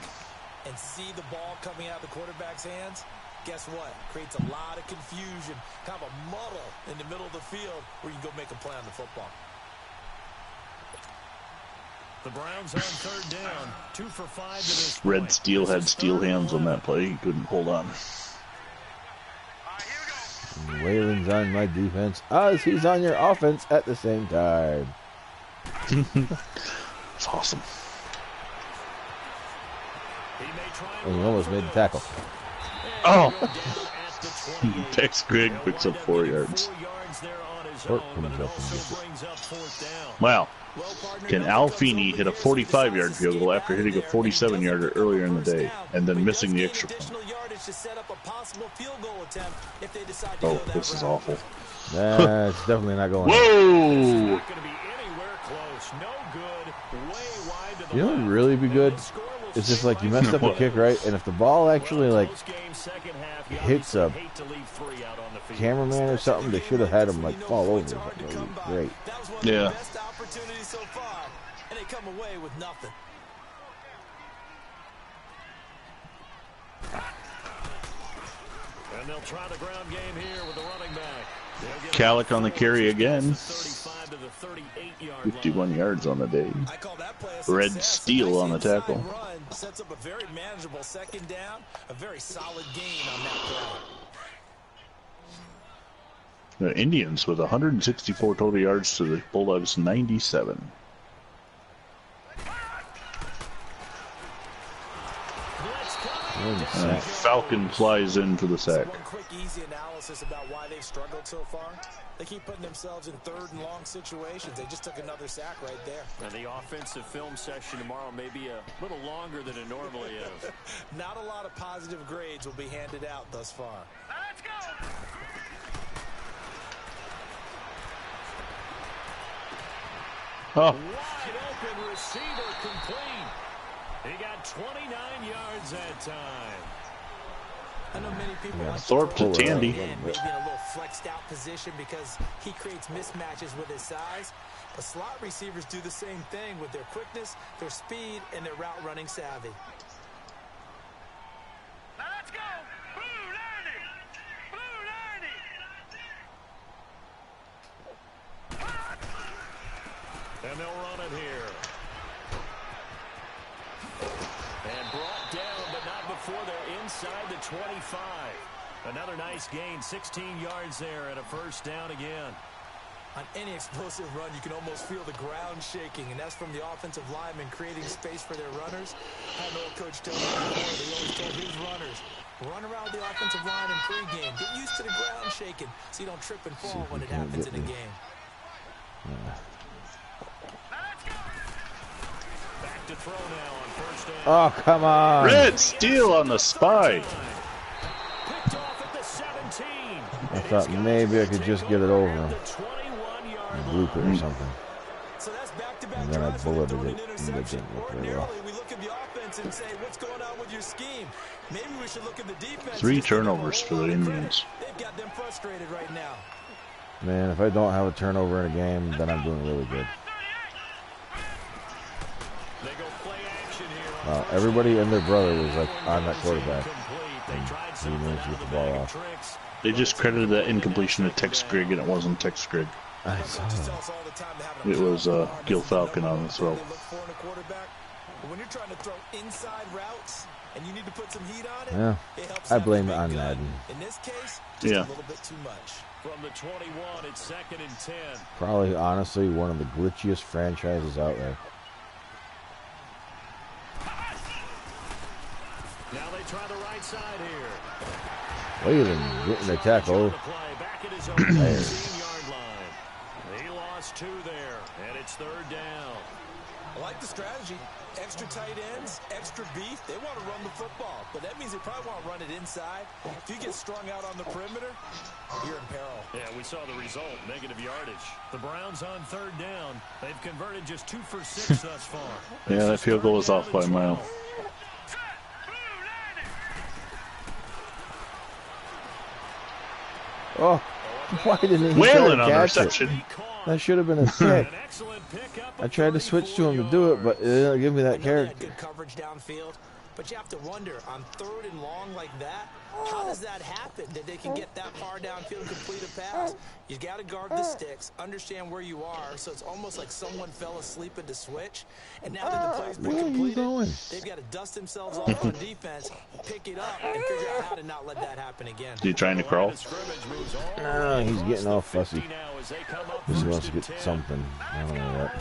And see the ball coming out of the quarterback's hands. Guess what? Creates a lot of confusion, kind of a muddle in the middle of the field where you can go make a play on the football. The Browns on 3rd down. 2 for 5 to this point. Red Steel had steel hands on that play. He couldn't hold on. Whalen's on my defense as he's on your offense at the same time. It's awesome. And you almost made the tackle. Oh! Tex Greg picks up 4 yards. Short comes up and gets it. Wow. Can Al Feeney hit a 45-yard field goal after hitting a 47-yarder earlier in the day and then missing the extra point? Oh, this is awful. That's definitely not going. Whoa! You know what would really be good? It's just like you messed up a kick, right? And if the ball actually like hits a cameraman or something, they should have had him like fall over. That would be great. Yeah. So far, and they come away with nothing. And they'll try the ground game here with the running back. Calic on the carry again. 51 yards on the day. Red Steel on the tackle. Sets up a very manageable 2nd down. A very solid gain on that play. The Indians with 164 total yards to the Bulldogs 97. And Falcon flies in for the sack. One quick, easy analysis about why they've struggled so far. They keep putting themselves in 3rd and long situations. They just took another sack right there. And the offensive film session tomorrow may be a little longer than it normally is. Not a lot of positive grades will be handed out thus far. Let's go! Oh. Wide open receiver complete. He got 29 yards that time. I know many people like Thorpe to Tandy. Maybe in a little flexed out position because he creates mismatches with his size. But slot receivers do the same thing with their quickness, their speed, and their route running savvy. Let's go! Blue 90! Blue 90! And they'll run it here. And brought down, but not before they're inside the 25. Another nice gain, 16 yards there and a 1st down again. On any explosive run, you can almost feel the ground shaking, and that's from the offensive linemen creating space for their runners. I had an old coach tell me before, they always told his runners, run around the offensive line in pregame. Get used to the ground shaking so you don't trip and fall when it happens in a game. Back to throw now on first down. Oh, come on. Red steal on the spy. Picked off at the 17. I thought maybe I could just get it over him. The 21-yard And loop it or something. So that's back-to-back And then I drives where they're bulleted throwing it, an and it interception. didn't look very well. Ordinarily, we look at the offense and say, what's going on with your scheme? Maybe we should look at the defense. 3 Just give them a turnovers whole for the lot of credit. Indians. They've got them frustrated right now. Man, if I don't have a turnover in a game, then I'm doing really good. They go play action here. Wow, everybody and their brother was like on that quarterback. They tried He something managed to out get of the the ball bag of off. tricks. They just credited that incompletion to Tex Grigg, and it wasn't Tex Grigg. I saw that. It was Gil Falcon on the throw. When you're trying to throw inside routes and you need to put some heat on it, Yeah, it helps I have a blame it big on gun. Madden. In this case, just Yeah. a little bit too much. From the 21, it's 2nd and 10. Probably, honestly, one of the glitchiest franchises out there. Now they try the right side here. Whalen getting the tackle. The play back at his own 15-yard line. He lost 2 there, and it's 3rd down. I like the strategy. Extra tight ends, extra beef. They want to run the football, but that means they probably want to run it inside. If you get strung out on the perimeter, you're in peril. Yeah, we saw the result, negative yardage. The Browns on 3rd down. They've converted just 2 for 6 thus far. Yeah, that field goal was off by a mile. Oh, why didn't he Whalen try on to the catch it? reception. That should have been a pick. An excellent pickup. I tried to switch to him to do it, but it didn't give me that I know they had character. good coverage downfield, but you have to wonder, on 3rd and long like that, how does that happen, that they can get that far downfield and complete a pass? You got to guard the sticks, understand where you are, so it's almost like someone fell asleep at the switch, and now that the play's been Where are you completed, going? they've got to dust themselves off on defense, pick it up, and figure out how to not let that happen again. Is he trying to crawl? No, he's getting all fussy. Now as they come up He 1st wants to and get 10. something. I don't know what.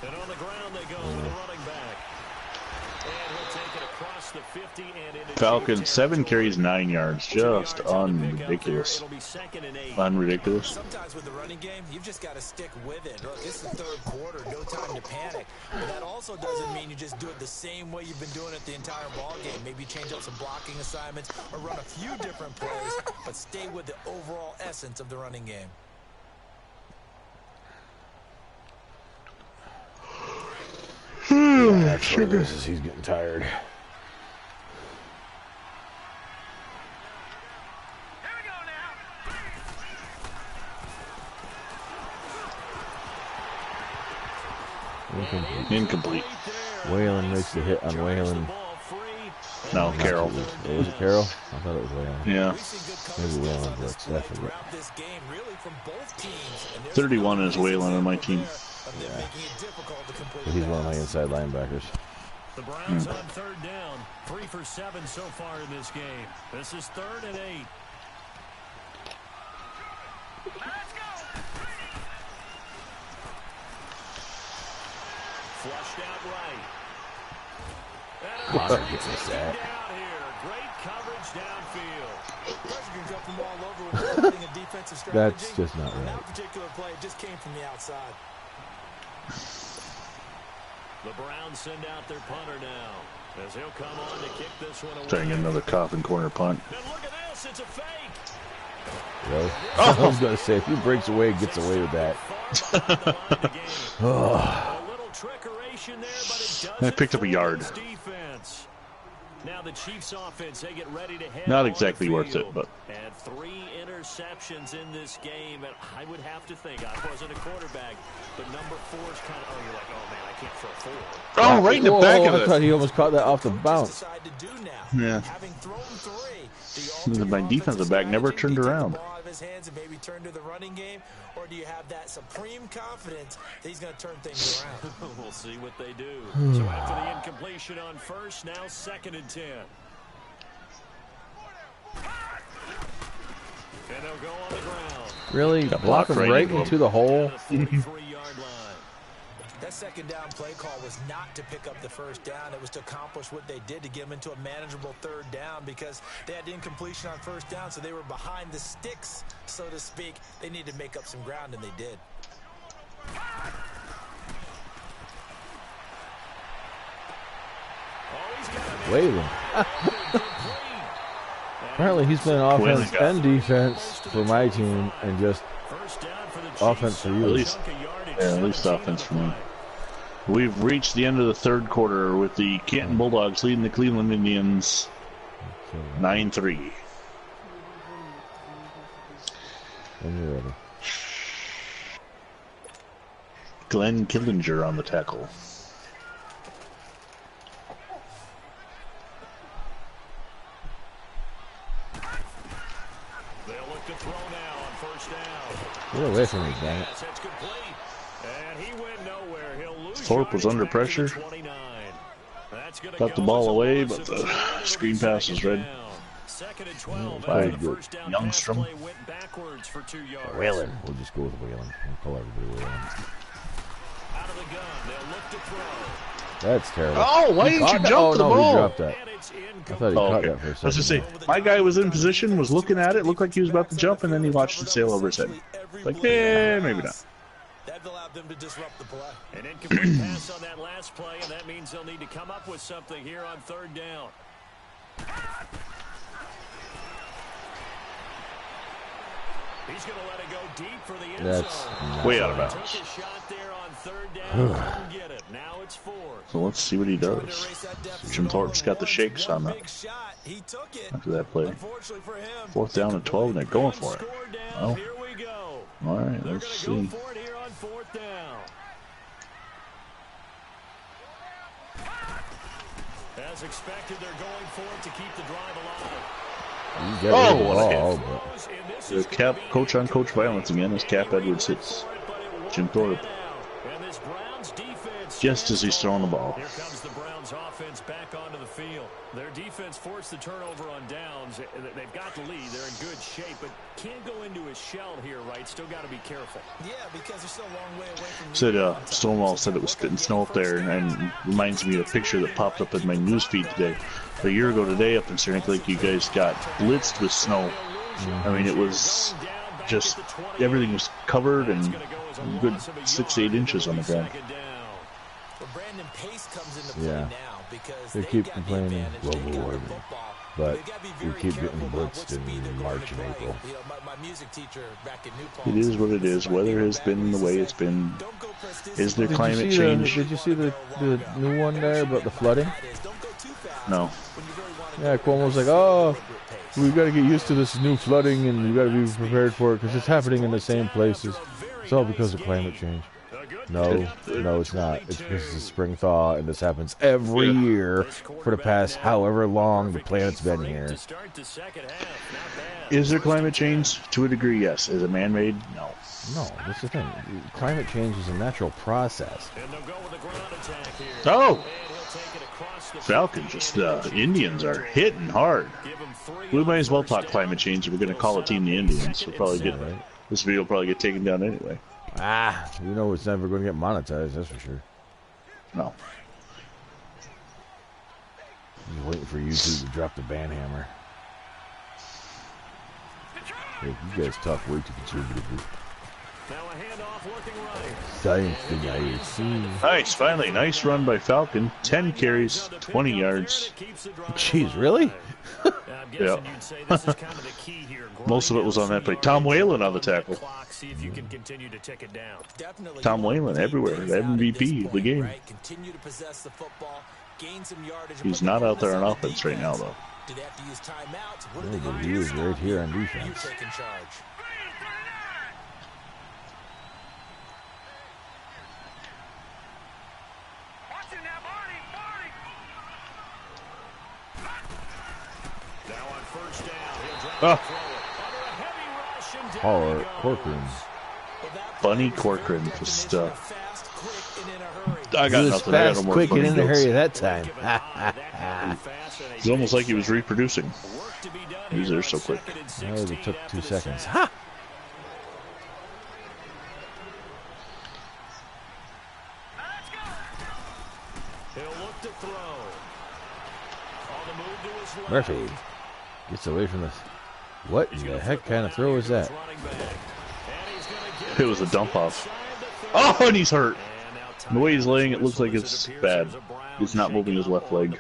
And on the ground they go with the running back. And he'll take it across the 50 and into Falcons, 7 territory. carries, 9 yards. Just unridiculous. It'll be 2nd and 8. Unridiculous. Sometimes with the running game, you've just got to stick with it. Look, this is the 3rd quarter, no time to panic. But that also doesn't mean you just do it the same way you've been doing it the entire ball game. Maybe change up some blocking assignments or run a few different plays, but stay with the overall essence of the running game. Yeah, that's what it is. He's getting tired. Here we go now. Incomplete. Whalen makes the hit on Whalen. No, Carroll. Was it Carroll? I thought it was Whalen. Yeah. Maybe Whalen blitz. I forget. Throughout this game, really from both teams. And there's 31 is Whalen on my team. of them making it difficult to complete But he's one of my passes. inside linebackers. The Browns on 3rd down. 3 for 7 so far in this game. This is 3rd and 8. Let's go. Flushed out right. Connor gets a sack. Down here. Great coverage downfield. Pressure can come from all over when you're running a defensive strategy. That's just not And right. that particular play just came from the outside. The Browns send out their punter now, as he'll come on to kick this one away. Trying another coffin corner punt. And look at this, it's a fake. Really? I was going to say, if he breaks away, gets away with that. A little trickeration there, but it doesn't I picked up a yard. fool defense. Now the Chiefs offense, they get ready to head Not on exactly the worth it, field. but And 3 interceptions in this game, and I would have to think, I wasn't a quarterback, but number 4 is kind of, oh, you're like, oh man, I can't throw 4. oh, right in the back I of thought it. he almost caught that off the Coaches bounce. decide to do now. Yeah. Having thrown 3, do you My alter your defensive back never strategy? turned Do you take around. the ball out of his hands and maybe turn to the running game, or do you have that supreme confidence that he's going to turn things around? We'll see what they do. So after the incompletion on 1st, now 2nd and 10. And they'll go on the ground. Really? Got Block blocked him right into the hole? That second down play call was not to pick up the first down. It was to accomplish what they did, to get them into a manageable third down, because they had incompletion on first down, so they were behind the sticks, so to speak. They needed to make up some ground, and they did. Whalen. Apparently he's been offense and defense for my team, and just offense for you. At least offense for me. We've reached the end of the third quarter with the Caton Bulldogs leading the Cleveland Indians 9-3. When you're ready. Glenn Killinger on the tackle. They'll look to throw now on first down. Get away from me, dang it. That's complete. And he went nowhere. He'll lose. Thorpe was under pressure. Got the ball away, but the screen pass was red. Second and 12. By Youngstrom. Whalen. We'll just go with Whalen. We'll call everybody Whalen. Out of the gun. They'll look to throw. That's terrible. Oh, why didn't you jump oh, the no, ball? He dropped that. I thought he caught that for a I was going to second. say, my guy was in position, was looking at it, looked like he was about to jump, and then he watched it sail over his head. Like, maybe not. That allowed them to disrupt the play. An incomplete pass on that last play, and that means they'll need to come up with something here on third down. He's going to let it go deep for the end zone. Way out of bounds. Took a shot there on third down, couldn't get it. Now it's fourth. So let's see what he does. Jim Thorpe's got the shakes on that after that play. Fourth down and 12, and they're going for it. Well, Here we go. all right, They're let's going see. to go for it here on fourth down. As expected, they're going for it to keep the drive alive. Oh, what a hit. The coach-on-coach violence again as Cap Edwards hits Jim Thorpe just as he's throwing the ball. Here comes the Browns offense back onto the field. Their defense forced the turnover on downs. They've got the lead. They're in good shape, but can't go into a shell here, right? Still got to be careful. Yeah, because they're still a long way away from Said Stonewall said it was spitting snow up there, and reminds me of a picture that popped up in my news feed today. A year ago today up in Cynic Lake, you guys got blitzed with snow. I mean, it was just, everything was covered and a good 6 to 8 inches on the ground. Yeah. They keep complaining global warming, but we keep getting blitzed in March and April. It is what it is. Weather has been the way it's been. Is there climate change? Did you see the new one there about the flooding? No. Yeah, Cuomo's like, oh, we've got to get used to this new flooding and we've got to be prepared for it because it's happening in the same places. It's all because of climate change. No, it's not. It's because it's a spring thaw, and this happens every year for the past however long the planet's been here. Is there climate change? To a degree, yes. Is it man-made? No. No, that's the thing. Climate change is a natural process. Oh! Falcons, just Indians are hitting hard. We might as well talk climate change if we're going to call a team the Indians. We'll probably get this video will probably get taken down anyway. You know it's never going to get monetized, that's for sure. No. I'm waiting for YouTube to drop the ban hammer. Hey, you guys talk way too conservatively. Now a handoff looking right. Science thing Nice, finally. Nice run by Falcon. 10 carries, 20 yards. Jeez, really? Yeah. Most of it was on that play. Tom Whalen on the tackle. Tom Whalen everywhere. The MVP of the game. He's not out there on offense right now, though. Yeah, but he was right here on defense. Corcoran. Bunny Corcoran. Just, I got nothing. I got no more quick and funny in a jokes. hurry that time. It's almost like he was reproducing. He was there so quick. No, it took 2 seconds. Ha! He'll look to throw. On the move to his left. Murphy gets away from this. What in the heck kind of throw is that? It was a dump off. Oh, and he's hurt. The way he's laying, it looks like it's bad. He's not moving his left leg.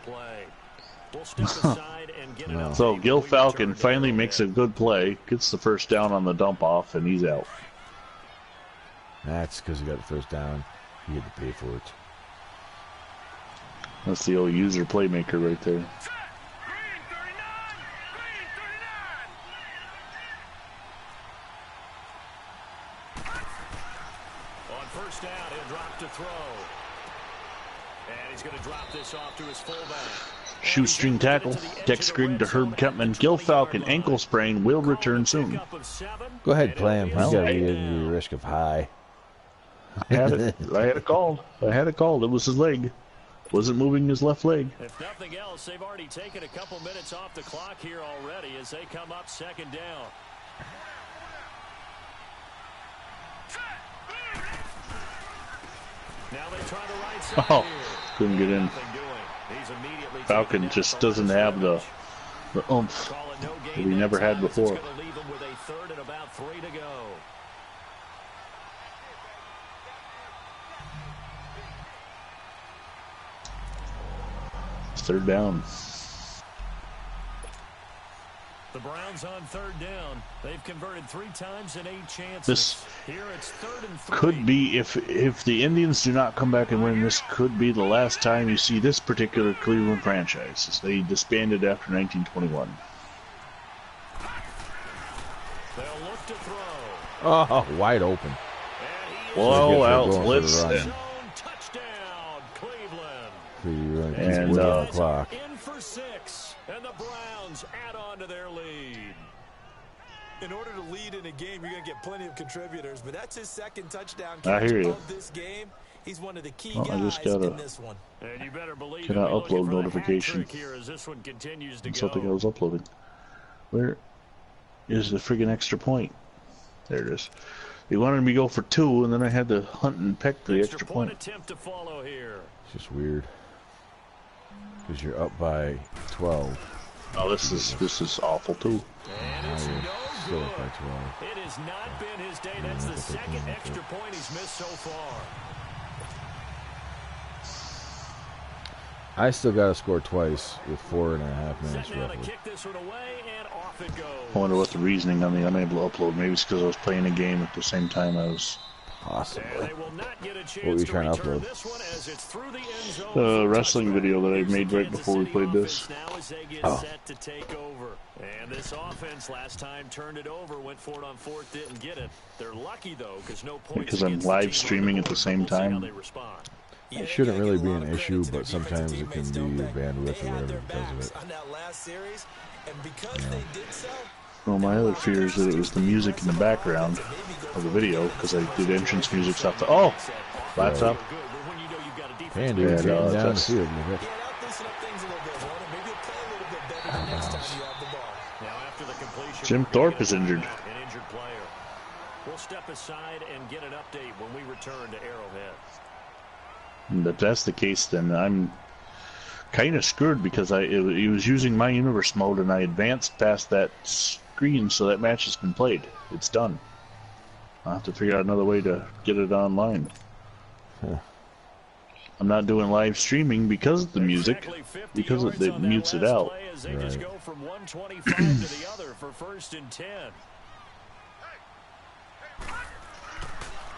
No. So Gil Falcon finally makes a good play, gets the first down on the dump off, and he's out. That's because he got the first down. He had to pay for it. That's the old user playmaker right there. On first down, he'll drop to throw. And he's going to drop this off to his fullback. Shoestring tackle. Dex Grigg to Herb Kempman. Gil Falcon ankle sprain will return soon. Go ahead, play him. He's got to be in the risk of high. I had it. I had it called. I had it called. It was his leg. Wasn't moving his left leg. If nothing else, they've already taken a couple minutes off the clock here already as they come up second down. Now they try the right side. Oh, couldn't get in. Falcon just doesn't have the oomph that he never had before. It's third down. The Browns on third down. They've converted 3 times in 8 chances. This Here it's 3rd and 3. could be, if the Indians do not come back and win, this could be the last time you see this particular Cleveland franchise, as they disbanded after 1921. They'll look to throw. Oh, wide open. Blow out going for blitz. the run. And Touchdown, Cleveland. So you're going to And, keep winning the clock. In for 6, and the Browns add on to their lead. In order to lead in a game, you're going to get plenty of contributors, but that's his second touchdown I catch hear you. of this game. He's one of the key I guys just gotta- in this one. And you better believe Can he'll I be looking upload for the hat notification? trick here as this one continues to something I go. was uploading. Where is the friggin' extra point? There it is. They wanted me to go for 2, and then I had to hunt and peck the extra point. Attempt to follow here. It's just weird. Because you're up by 12. Oh, this is awful too. And Now it's you're no still up good. by 12. It has not been his day. That's the second extra point he's missed so far. I still got to score twice with 4.5 minutes Set now to roughly. kick this one away, and off it goes. I wonder what the reasoning on the unable to upload. Maybe it's because I was playing a game at the same time I was. And Possibly. they will not get a chance What were you to trying to return upload? this one as it's through the end zone The for a wrestling touchback. video that I Here's made the right Kansas before we City played this. offense now as they get Oh. set to take over. And this offense last time turned it over, went for it on 4th, didn't get it. They're lucky though, because no points. Because I'm against the live team on streaming the at the board. same We'll see how time. they respond. Yeah, It shouldn't they gotta really give a be lot an of credit issue, to their but sometimes it defensive can teammates, be don't they? bandwidth They or had whatever their because of backs it. on that last series, and because they did so. Well, my other fear is that it was the music in the background of the video, because I did entrance music stuff. Oh, laptop. And Yeah, dude, no, down the that's- field. Yeah, that'll loosen up things a little bit, won't it? Maybe you'll play a little bit better the next time you have the ball. Now after the completion, Jim Thorpe is injured. An injured player. We'll step aside and get an update when we return to Arrowhead. And if that's the case, then I'm kind of screwed because he was using my universe mode, and I advanced past that screen, so that match has been played. It's done. I'll have to figure out another way to get it online. Huh. I'm not doing live streaming because of the music, because it mutes it out. They just Right. go from 125 to the other for 1st and 10.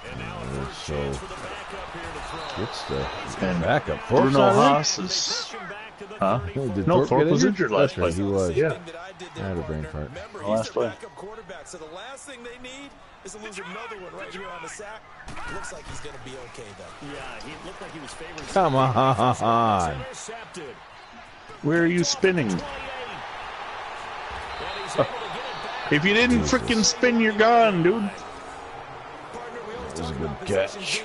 And now a first So chance for the backup here to throw. gets the And backup. Thorpe's Bruno not in? Haas is. Back to the Huh? 34. Did No, Thorpe Thorpe get was injured? injured last That's right, play. he was. Yeah. I had a brain fart. Remember, Last he's the play. backup quarterback, so the last thing they need is to lose another one right here on the sack. Looks like he's going to be okay, though. Yeah, he looked like he was favored. Come on. Intercepted. Where are you spinning? 28. And he's able to get it back. If you didn't frickin' spin, you're gone, dude. That was a good catch.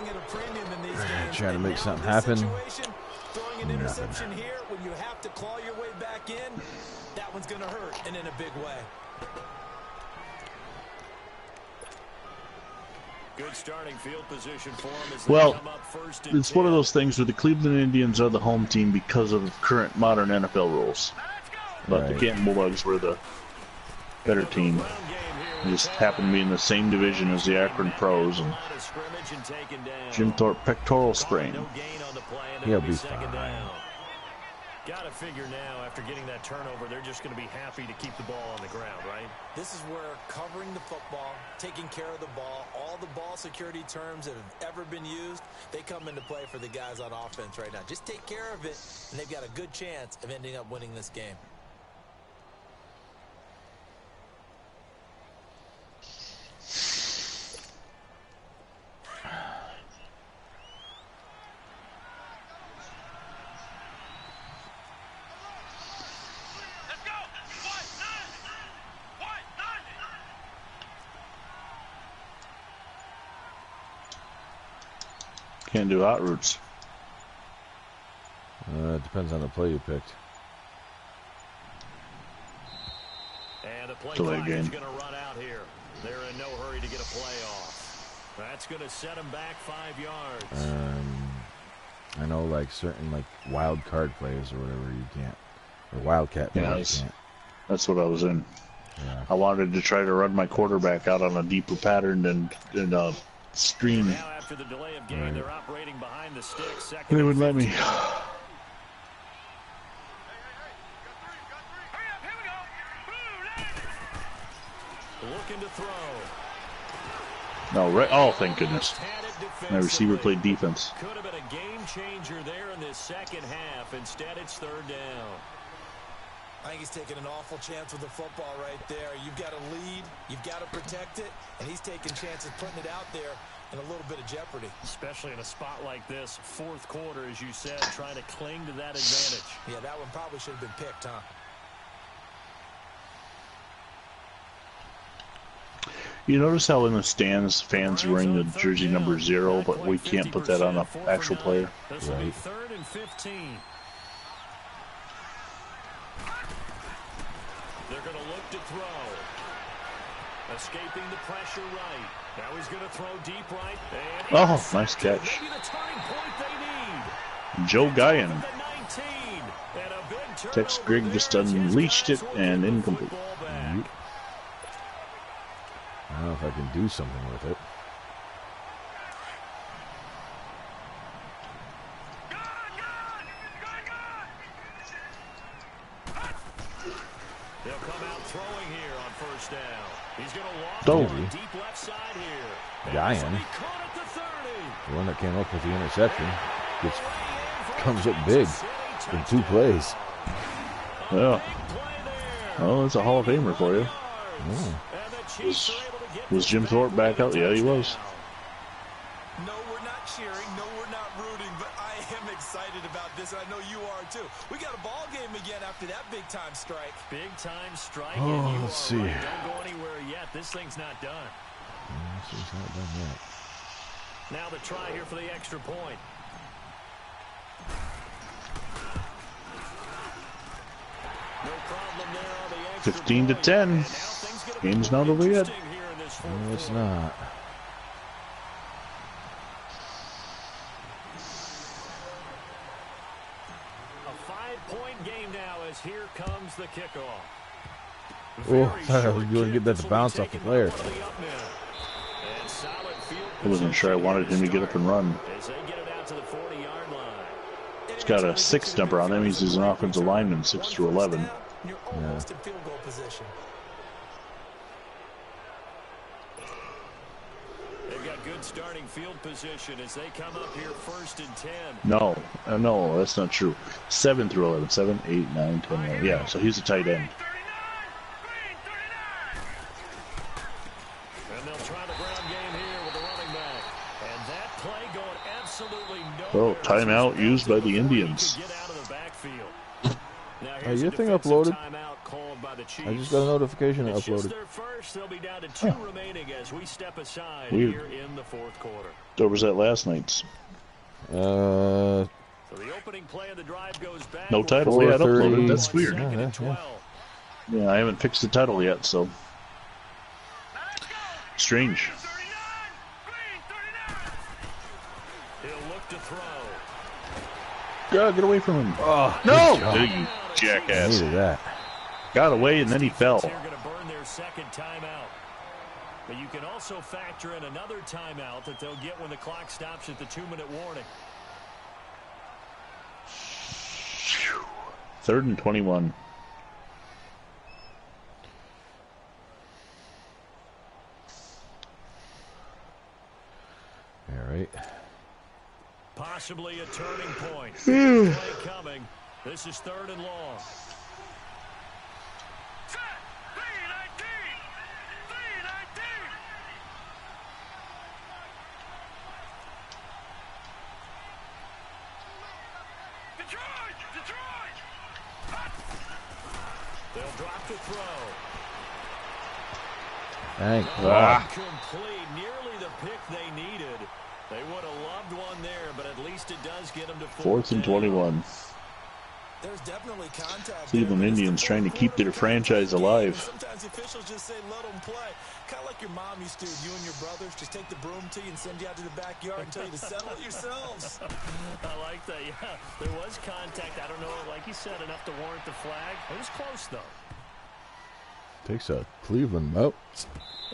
Trying to make something happen. Throwing an interception here when you have to claw your way back in, that one's going to hurt, and in a big way. Good starting field position for them as Well, they come up first and it's one of 10. those things where the Cleveland Indians are the home team because of current modern NFL rules. But the Caton Bulldogs were the better team. They just happened to be in the same division as the Akron Pros. And Jim Thorpe pectoral sprain. He'll be fine. Gotta figure now, after getting that turnover, they're just going to be happy to keep the ball on the ground, right? This is where covering the football, taking care of the ball, all the ball security terms that have ever been used, they come into play for the guys on offense right now. Just take care of it, and they've got a good chance of ending up winning this game. Can't do hot routes. It depends on the play you picked. And the play Delay clock game. is going to run out here. They're in no hurry to get a play off. That's going to set them back 5 yards. I know, like certain like wild card plays or whatever you can't, or wildcat plays you can't. That's what I was in. Yeah. I wanted to try to run my quarterback out on a deeper pattern than screen. Now after the delay of game, they're operating behind the stick. Second They and would let me. 15. Looking to throw. No, right? Oh, thank goodness. My receiver played defense. Could have been a game changer there in this second half. Instead, it's third down. I think he's taking an awful chance with the football right there. You've got to lead, you've got to protect it, and he's taking chances putting it out there in a little bit of jeopardy. Especially in a spot like this, fourth quarter, as you said, trying to cling to that advantage. Yeah, that one probably should have been picked, huh? You notice how in the stands fans are wearing the jersey number 0, but we can't put that on an actual player? This will be third and 15. They're going to look to throw. Escaping the pressure right. Now he's going to throw deep right. Oh, nice catch. Maybe the turning point they need. Joe Guyan. The 19. And a big Tex turnover Grigg just there as his unleashed guys it will and get the incomplete. football back. I don't know if I can do something with it. They'll come out throwing here on first down. He's going to walk Oh. on the deep left side here. Guyan, And he's caught at the 30. the one that came up with the interception, comes up big in 2 plays. Yeah. Oh, that's a Hall of Famer for you. Was Jim Thorpe back out? Yeah, he was. No, we're not cheering. No, we're not rooting. But I am excited about this, and I know you are too. We got a ball game again after that big-time strike. Big-time strike. Oh, and you let's are see. right. Don't go anywhere yet. This thing's not done. This is not done yet. Now the try here for the extra point. No problem there on the extra 15 to point. 10. And now things get a bit Game's more not over yet. interesting here in this fourth No, it's quarter. not. A 5-point game now as here comes the kickoff. Oh, I thought I was going to get that to bounce off the player. I wasn't sure I wanted him to get up and run. As they get it out to the 40-yard line. He's got a 6 number on him. He's an offensive lineman, 6 through 11. You're almost in field goal position. They've got good starting field position as they come up here first and 10. No, no, that's not true. 7 through 11. 7, 8, 9, 10, 11. Yeah, so he's a tight end. And they'll try the ground game here with the running back. And that play going absolutely nowhere. Oh, timeout used by the Indians. Get out of the backfield. Now here's your a thing defensive uploaded? timeout called by the Chiefs. I just got a notification it It's just uploaded. their first. They'll be down to 2 remaining as we step aside Weird. here in the fourth quarter. Or was that last night's? So the opening play of the drive goes back. No title yet 4:30. uploaded. That's weird. Second and Yeah. 12. Yeah, I haven't fixed the title yet, so. Strange. to throw. God, get away from him. Oh, No! good You job. I jackass. needed that. Got away and then he fell. They're going to burn their second timeout. But you can also factor in another timeout that they'll get when the clock stops at the 2-minute warning. 3rd and 21. All right. Possibly a turning point. Play coming. This is 3rd and long. Set. 3-19. 3-19. Detroit. Detroit. They'll drop to throw. Thank Complete. Nearly the pick they needed. They would have loved one there, but at least it does get them to 4th and 21. There's definitely contact. Cleveland Indians trying to keep their franchise alive. Sometimes the officials just say, let them play. Kind of like your mom used to. You and your brothers just take the broom to you and send you out to the backyard and tell you to settle it yourselves. I like that. Yeah, there was contact. I don't know, like you said, enough to warrant the flag. It was close, though. Takes a Cleveland boat.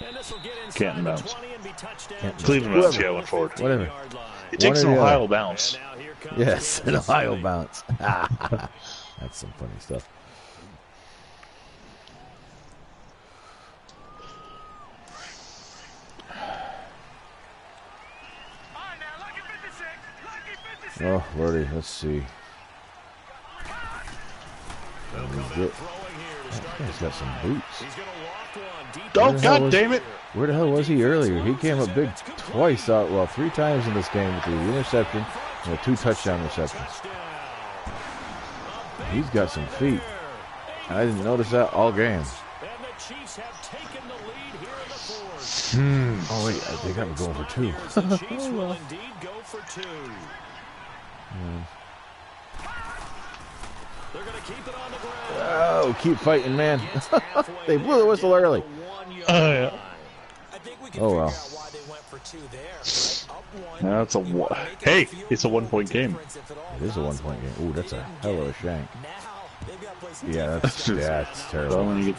And this will get inside Canton the bounce. 20 and be touchdown. Canton. Cleveland bounce, yeah, went forward. Whatever. It takes an One or the Ohio other. bounce. And now here comes Yes, an Kansas Ohio City. bounce. That's some funny stuff. All right, now, lucky 56. Lucky 56. Oh, Lordy, let's see. They'll come He's out good. throwing here to start He's the got some drive. boots. He's going to loft one deep. Oh, Where the hell God was- damn it. Where the hell was he earlier? He came up big twice, well, 3 times in this game with the interception and the 2 touchdown receptions. He's got some feet. I didn't notice that all game. And the Chiefs have taken the lead here in the 4th. Oh, wait, they got me going for 2. The Chiefs will indeed go for 2. They're going to keep it on the ground. Oh, keep fighting, man. Gets halfway They blew the whistle down early. the 1-yard Yeah. line. I think we can Oh, figure well. out why they went for 2 there. Right? Up 1. That's a You wanna one. make it Hey, field it's a goal 1-point game. difference if at all It is a 1-point game. Ooh, that's a hell of a shank. Now, they've got to play some Yeah, defense. that's Well, terrible. when you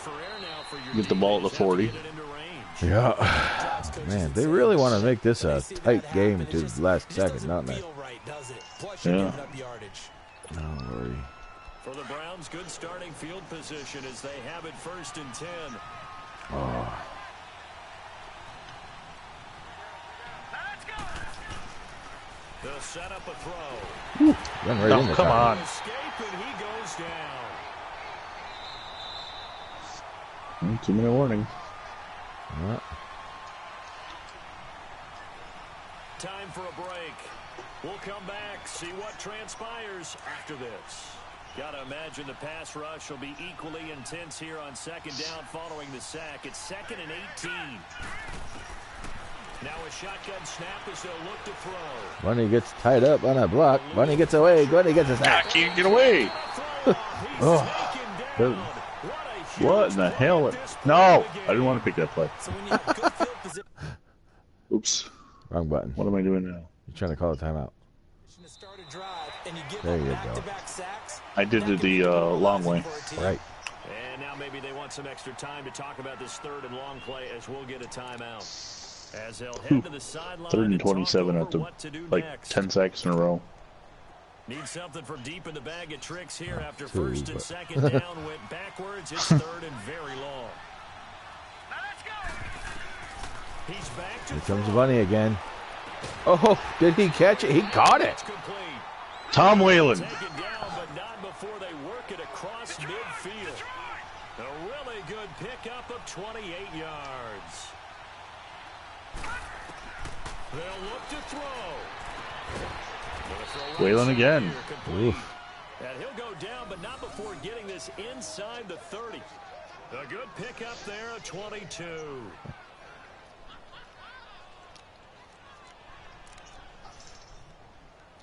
get the ball at the 40. Yeah. Man, they really want to make this a tight game to the last second, don't they? Feel right, does it? Plus, you're Yeah. giving up yardage. Oh, Lordy. For the Browns, good starting field position as they have it 1st and 10. Oh. Now, let's go. They'll set up a throw. Run right Oh, in the come top. on. Escape, and he goes down. 2-minute warning. Yeah. Time for a break. We'll come back, see what transpires after this. Gotta imagine the pass rush will be equally intense here on 2nd down following the sack. It's 2nd and 18. Now a shotgun snap as they'll look to throw. Bunny gets tied up on a block. Bunny gets away. Bunny gets a I sack. can't get away. Oh, Good. What in the hell? No, I didn't want to pick that play. So when you have good field position Oops. Wrong button. What am I doing now? You're trying to call a timeout. to start a drive and you give There up you go. back-to-back sacks, I did it the long way. Right. And now maybe they want some extra time to talk about this 3rd and long play as we'll get a timeout. As they'll head to the sideline 3rd and and talk 27 over after what to do like next. 10 sacks in a row. Need something from deep in the bag of tricks here after 2, 1st and but- 2nd down went backwards. It's 3rd and very long. Now, let's go. He's back to Here comes throw. Bunny again. Oh, did he catch it? He caught it. It's complete. Tom Whalen. Taken down, but not before they work it across midfield. A really good pickup of 28 yards. They'll look to throw. Gonna throw right Whalen side again. here, complete. Oof. And he'll go down, but not before getting this inside the 30. A good pickup there of 22.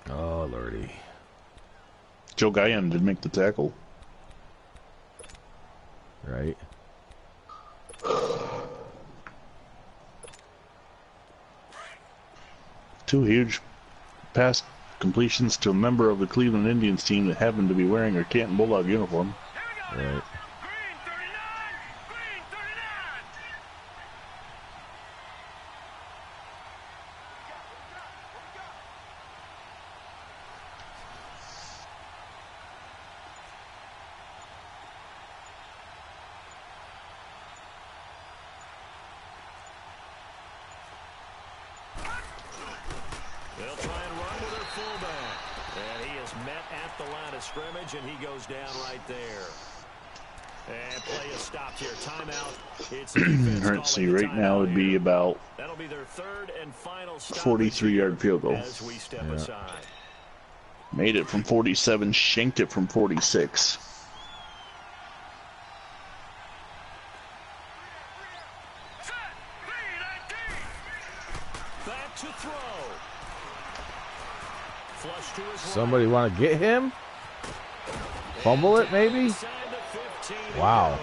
Oh, Lordy. Joe Guyon did make the tackle. Right. Two huge pass completions to a member of the Cleveland Indians team that happened to be wearing a Caton Bulldog uniform. Here we go. Right. Green 39. Green 39. They'll try and run with their fullback. And he is met at the line of scrimmage, and he goes down right there. And play is stopped here. Timeout. It's Let's see, right now would be about that'll be their third and final 43-yard field goal. as we step aside. Made it from 47, shanked it from 46. Set. Green 19. Back to throw. Flush to his Somebody want to get him? Fumble it, maybe? Inside the 15 he Wow. goes.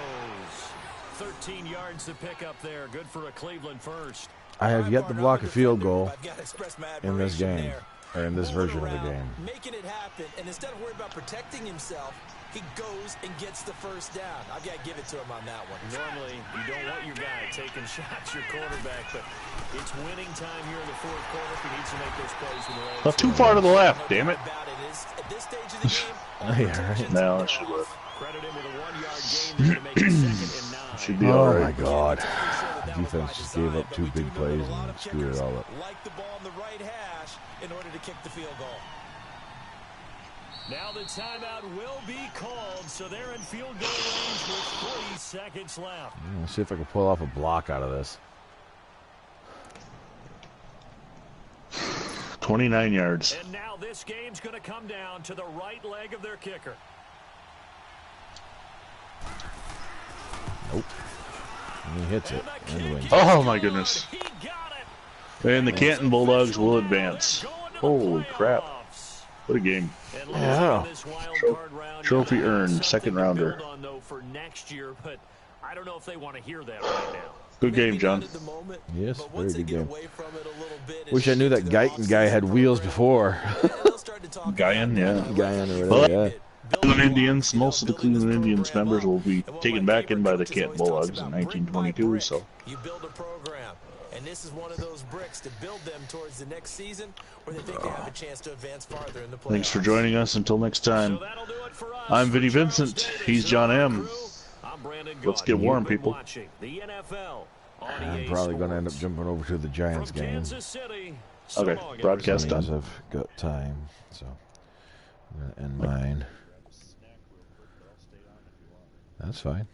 13 yards to pick up there. Good for a Cleveland first. I have yet to block a field goal I've got to express my in this admiration game, there. or in this Moving version of the around, game. making it happen, and instead of worrying about protecting himself, he goes and gets the first down. I've got to give it to him on that one. Normally, you don't want your guy taking shots, your quarterback, but it's winning time here in the fourth quarter if he needs to make those plays with the legs. Not too far to the left, damn it. About it is, at this stage of the game, Oh, yeah, right. No, that should work. Credit him with a 1-yard gain there to make it 2nd and 9. Should be Oh, all my right. God. The defense just gave up 2 big plays and screwed it all up. like the ball on the right hash in order to kick the field goal. Now the timeout will be called, so they're in field goal range with 40 seconds left. Let's see if I can pull off a block out of this. 29 yards. And now this game's going to come down to the right leg of their kicker. Nope. And he hits it. And he wins. Oh, my goodness. He got it. And the Caton Bulldogs will advance. Holy crap. What a game. And Yeah. this wild card round, Trophy you know, earned, something second to rounder. build on, though, for next year, but I don't know if they want to hear that right now. Good game, John. At the moment, Yes, but very once they good get game. away from it a little bit, Wish I knew that Guyton guy had wheels before. Guyan, yeah. Guyan or Well, whatever, yeah. Cleveland Indians, most of the Cleveland Indians members will be taken back in by the Caton Bulldogs in 1922, so. You build a program, and this is one of those bricks to build them towards the next season where they think they have a chance to advance farther in the playoffs. Thanks for joining us. Until next time, So that'll do it for us. I'm Vinny For Charles Vincent. Davis He's and John our M. crew, I'm Brandon Let's Gaudin. get warm, You've been people. watching the NFL on I'm EA probably going to end up Sports. jumping over to the Giants From game. Kansas City, so Okay, long, broadcast As done. I've got time, so I'm going to end mine. That's fine.